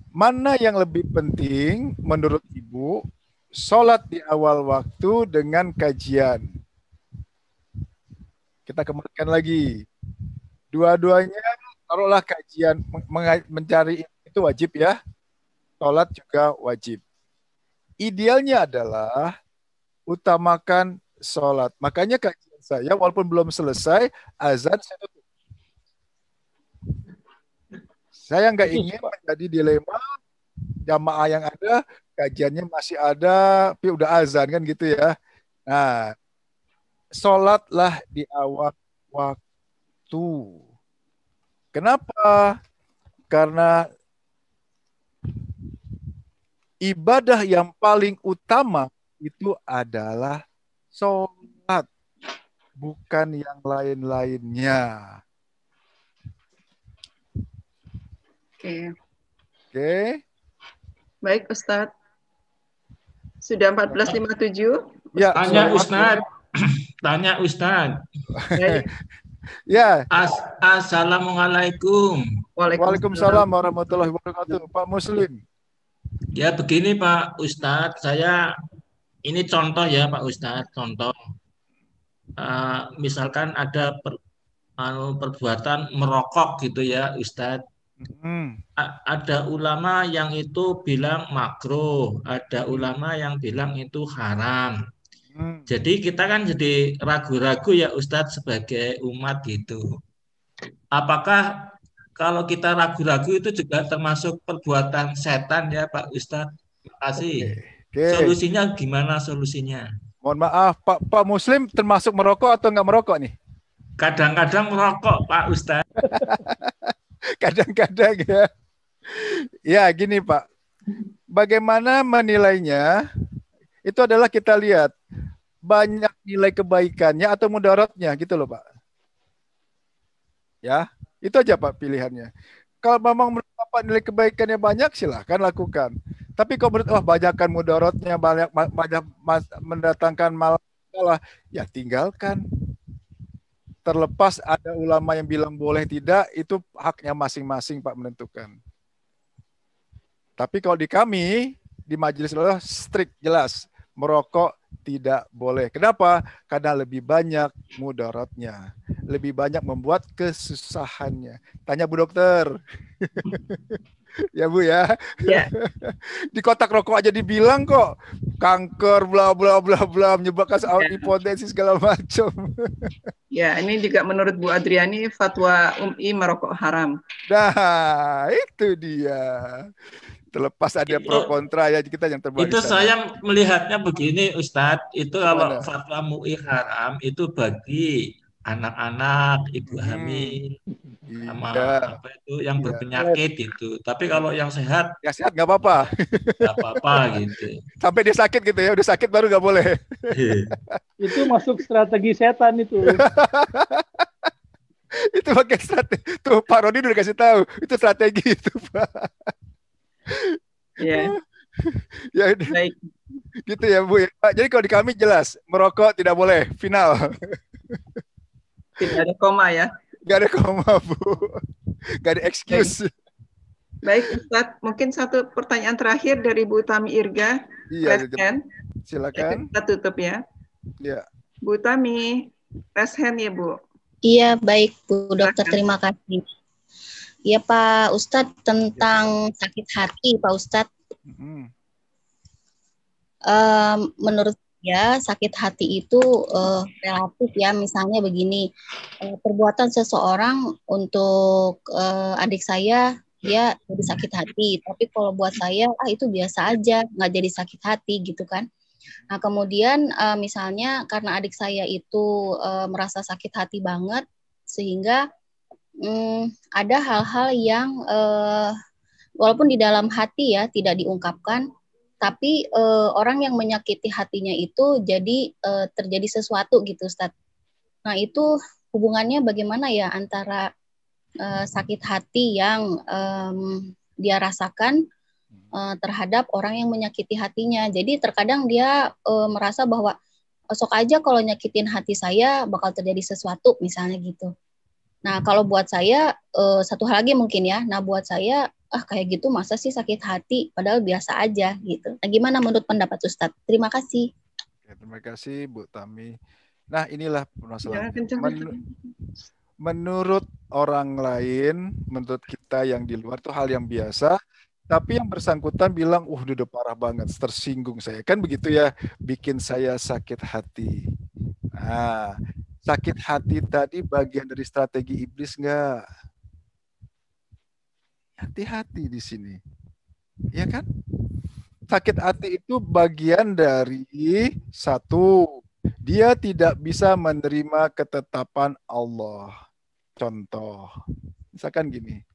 Mana yang lebih penting menurut Ibu, sholat di awal waktu dengan kajian? Kita kembalikan lagi. Dua-duanya, taruhlah kajian, mencari itu wajib ya. Sholat juga wajib. Idealnya adalah utamakan sholat. Makanya kajian saya, walaupun belum selesai, azan saya tutup. Saya nggak ingin menjadi dilema jamaah yang ada, kajiannya masih ada, tapi udah azan kan gitu ya. Nah, sholatlah di awal waktu. Kenapa? Karena ibadah yang paling utama itu adalah sholat, bukan yang lain-lainnya. Oke. Oke. Baik, Ustadz. Sudah 14.57. Ya, Tanya Ustadz. Tanya Ustadz. Baik. Ya. Assalamualaikum. Waalaikumsalam warahmatullahi wabarakatuh. Pak Muslim. Ya begini Pak Ustadz, saya ini contoh ya Pak Ustadz, contoh. Misalkan ada perbuatan merokok gitu ya Ustadz. Ada ulama yang itu bilang makruh, ada ulama yang bilang itu haram. Jadi kita kan jadi ragu-ragu ya Ustadz sebagai umat gitu. Apakah kalau kita ragu-ragu itu juga termasuk perbuatan setan ya Pak Ustadz? Terima kasih. Solusinya gimana solusinya? Mohon maaf Pak Muslim termasuk merokok atau nggak merokok nih? Kadang-kadang merokok Pak Ustadz. Kadang-kadang ya. Ya gini Pak, bagaimana menilainya? Itu adalah kita lihat banyak nilai kebaikannya atau mudaratnya gitu loh Pak. Ya, itu aja Pak pilihannya. Kalau memang menurut Bapak nilai kebaikannya banyak, silahkan lakukan. Tapi kalau menurut banyakkan mudaratnya, banyak mendatangkan masalah, ya tinggalkan. Terlepas ada ulama yang bilang boleh tidak, itu haknya masing-masing Pak menentukan. Tapi kalau di kami, di majelis ulama strict jelas, merokok tidak boleh. Kenapa? Karena lebih banyak mudaratnya. Lebih banyak membuat kesusahannya. Tanya Bu Dokter. Ya Bu ya. Ya. Di kotak rokok aja dibilang kok kanker bla bla bla bla menyebabkan impotensi segala macam. Ya, ini juga menurut Bu Adriani fatwa UMI merokok haram. Nah, itu dia. Terlepas ada pro kontra ya kita yang terbuat. Itu saya melihatnya begini Ustadz, itu kalau fatwa MUI haram itu bagi anak-anak, ibu hamil, sama apa itu yang berpenyakit itu. Tapi kalau yang sehat, ya sehat nggak apa-apa. Nggak apa-apa gitu. Sampai dia sakit gitu ya, udah sakit baru nggak boleh. Itu masuk strategi setan itu. Itu pakai strategi. Tuh Pak Rodi udah kasih tahu, itu strategi itu Pak. Ya. Ya baik. Gitu ya Bu. Jadi kalau di kami jelas merokok tidak boleh, final. Tidak ada koma ya. Gak ada koma Bu. Gak ada excuse. Baik Ustadz, mungkin satu pertanyaan terakhir dari Bu Tami Irga. Iya. Silakan. Kita tutup ya. Ya. Bu Tami, raise hand ya Bu. Iya baik Bu Dokter, terima kasih. Ya Pak Ustadz, tentang sakit hati Pak Ustadz. Menurut saya sakit hati itu relatif ya. Misalnya begini, perbuatan seseorang untuk adik saya dia jadi sakit hati. Tapi kalau buat saya, itu biasa aja, nggak jadi sakit hati gitu kan. Nah kemudian misalnya karena adik saya itu merasa sakit hati banget, sehingga ada hal-hal yang walaupun di dalam hati ya tidak diungkapkan, tapi orang yang menyakiti hatinya itu jadi terjadi sesuatu gitu, Ustaz. Nah itu hubungannya bagaimana ya antara sakit hati yang dia rasakan terhadap orang yang menyakiti hatinya. Jadi terkadang dia merasa bahwa sok aja kalau nyakitin hati saya bakal terjadi sesuatu misalnya gitu. Nah kalau buat saya satu hal lagi mungkin ya. Nah buat saya kayak gitu masa sih sakit hati padahal biasa aja gitu. Nah gimana menurut pendapat Ustadz? Terima kasih. Oke, terima kasih Bu Tami. Nah inilah permasalahannya. Menurut orang lain, menurut kita yang di luar itu hal yang biasa, tapi yang bersangkutan bilang, udah parah banget, tersinggung saya. Kan begitu ya, bikin saya sakit hati. Nah, sakit hati tadi bagian dari strategi iblis enggak? Hati-hati di sini. Ya kan? Sakit hati itu bagian dari satu, dia tidak bisa menerima ketetapan Allah. Contoh, misalkan gini,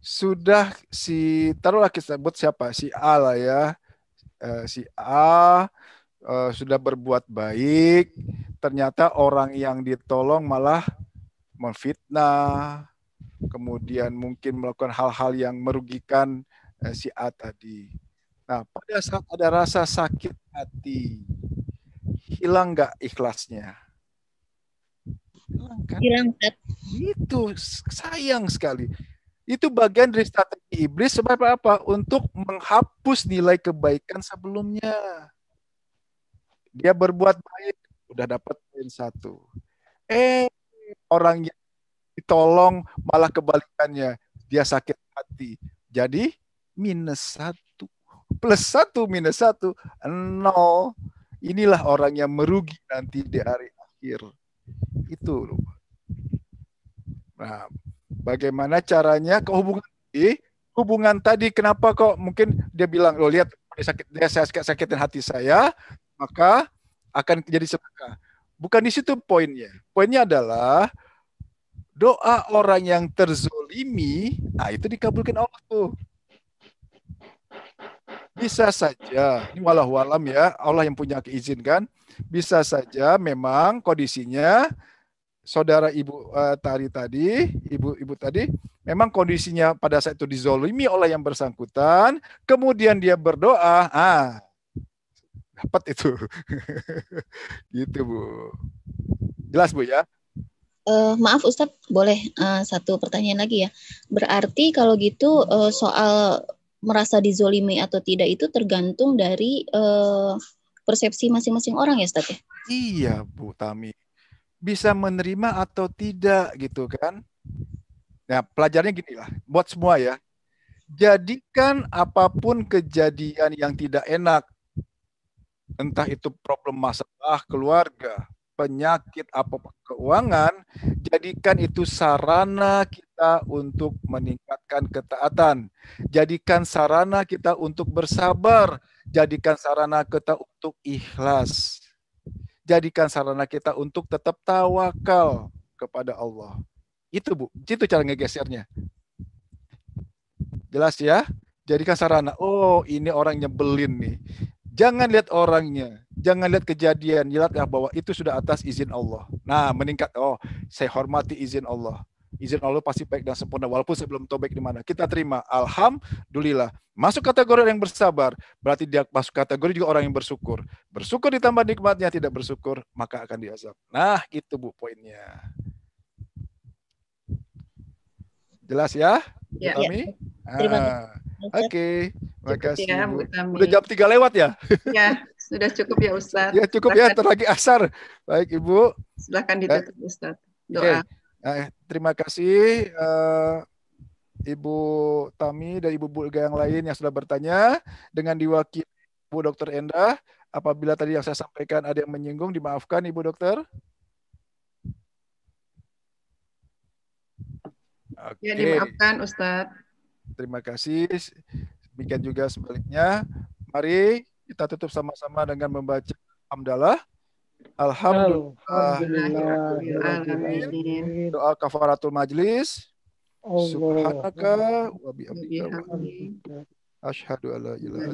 sudah taruhlah kita sebut siapa, si A lah ya, si A sudah berbuat baik, ternyata orang yang ditolong malah memfitnah, kemudian mungkin melakukan hal-hal yang merugikan si A tadi. Nah, pada saat ada rasa sakit hati, hilang nggak ikhlasnya? Hilang kan? Itu sayang sekali. Itu bagian dari strategi iblis sebab apa? Untuk menghapus nilai kebaikan sebelumnya. Dia berbuat baik, udah dapat poin 1. Orang yang ditolong malah kebalikannya, dia sakit hati. Jadi -1. +1 -1 0. Inilah orang yang merugi nanti di hari akhir. Itu loh. Nah, bagaimana caranya hubungan tadi, kenapa kok mungkin dia bilang, lo lihat dia sakitin hati saya, maka akan jadi sedekah. Bukan di situ poinnya. Poinnya adalah doa orang yang terzolimi, itu dikabulkan Allah tuh. Bisa saja, ini wallahualam ya, Allah yang punya keizinkan, bisa saja memang kondisinya saudara ibu ibu tadi, memang kondisinya pada saat itu dizolimi oleh yang bersangkutan, kemudian dia berdoa, dapat itu. Gitu Bu. Jelas Bu ya? Maaf Ustadz, boleh satu pertanyaan lagi ya. Berarti kalau gitu soal merasa dizolimi atau tidak itu tergantung dari persepsi masing-masing orang ya Ustadz ya? Iya Bu Tami. Bisa menerima atau tidak gitu kan. Nah pelajarannya gini lah, buat semua ya. Jadikan apapun kejadian yang tidak enak, entah itu problem masalah keluarga, penyakit, apapun keuangan, jadikan itu sarana kita untuk meningkatkan ketaatan. Jadikan sarana kita untuk bersabar. Jadikan sarana kita untuk ikhlas. Jadikan sarana kita untuk tetap tawakal kepada Allah. Itu Bu, itu cara ngegesernya. Jelas ya? Jadikan sarana, ini orang nyebelin nih. Jangan lihat orangnya, jangan lihat kejadian, lihat bahwa itu sudah atas izin Allah. Nah, meningkat, saya hormati izin Allah. Izin Allah pasti baik dan sempurna, walaupun saya belum tahu baik di mana. Kita terima, alhamdulillah. Masuk kategori orang yang bersabar, berarti dia masuk kategori juga orang yang bersyukur. Bersyukur ditambah nikmatnya, tidak bersyukur, maka akan diazab. Nah, itu Bu poinnya. Jelas ya? Ya. Kami? Terima kasih. Oke, makasih ya, Bu. Bu Tami. Udah jam 3 lewat ya? Ya, sudah cukup ya Ustadz. Ya cukup ya, terlagi asar. Baik Ibu. Silakan ditutup Ustadz. Doa. Terima kasih Ibu Tami dan Ibu Bulga yang lain yang sudah bertanya. Dengan diwakili Bu Dr. Endah, apabila tadi yang saya sampaikan ada yang menyinggung, dimaafkan Ibu Dokter. Ya, dimaafkan Ustadz. Terima kasih. Demikian juga sebaliknya. Mari kita tutup sama-sama dengan membaca hamdalah. Alhamdulillah. Doa kafaratul majlis. Subhanaka wa bihamdika asyhadu alla ilaha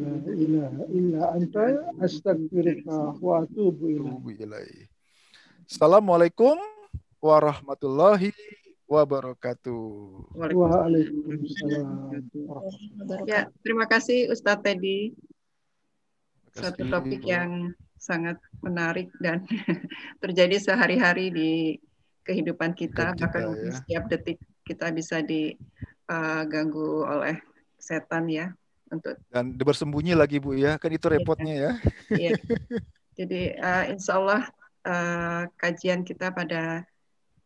illa anta astaghfiruka wa atubu ilaik. Assalamualaikum warahmatullahi wabarakatuh. Waalaikumsalam. Ya, terima kasih Ustadz Teddy. Satu topik yang sangat menarik dan terjadi sehari-hari di kehidupan kita, bahkan mungkin setiap detik kita bisa diganggu oleh setan ya. Dan bersembunyi lagi Bu ya, kan itu repotnya ya. Iya. Jadi insya Allah kajian kita pada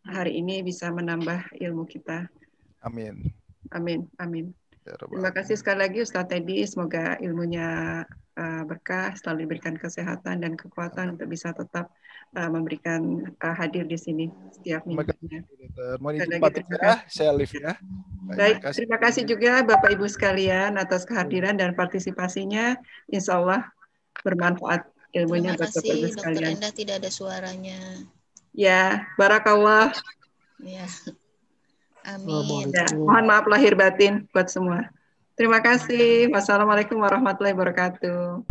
hari ini bisa menambah ilmu kita. Amin. Amin. Amin. Terima kasih sekali lagi Ustadz Teddy. Semoga ilmunya berkah, selalu diberikan kesehatan dan kekuatan untuk bisa tetap memberikan hadir di sini setiap minggunya. Terima kasih. Saya live ya. Baik, terima kasih juga Bapak Ibu sekalian atas kehadiran dan partisipasinya. Insya Allah bermanfaat ilmunya buat Bapak Ibu sekalian. Dokter Endah tidak ada suaranya. Ya, barakallah. Ya. Amin. Ya, mohon maaf lahir batin buat semua. Terima kasih. Wassalamualaikum warahmatullahi wabarakatuh.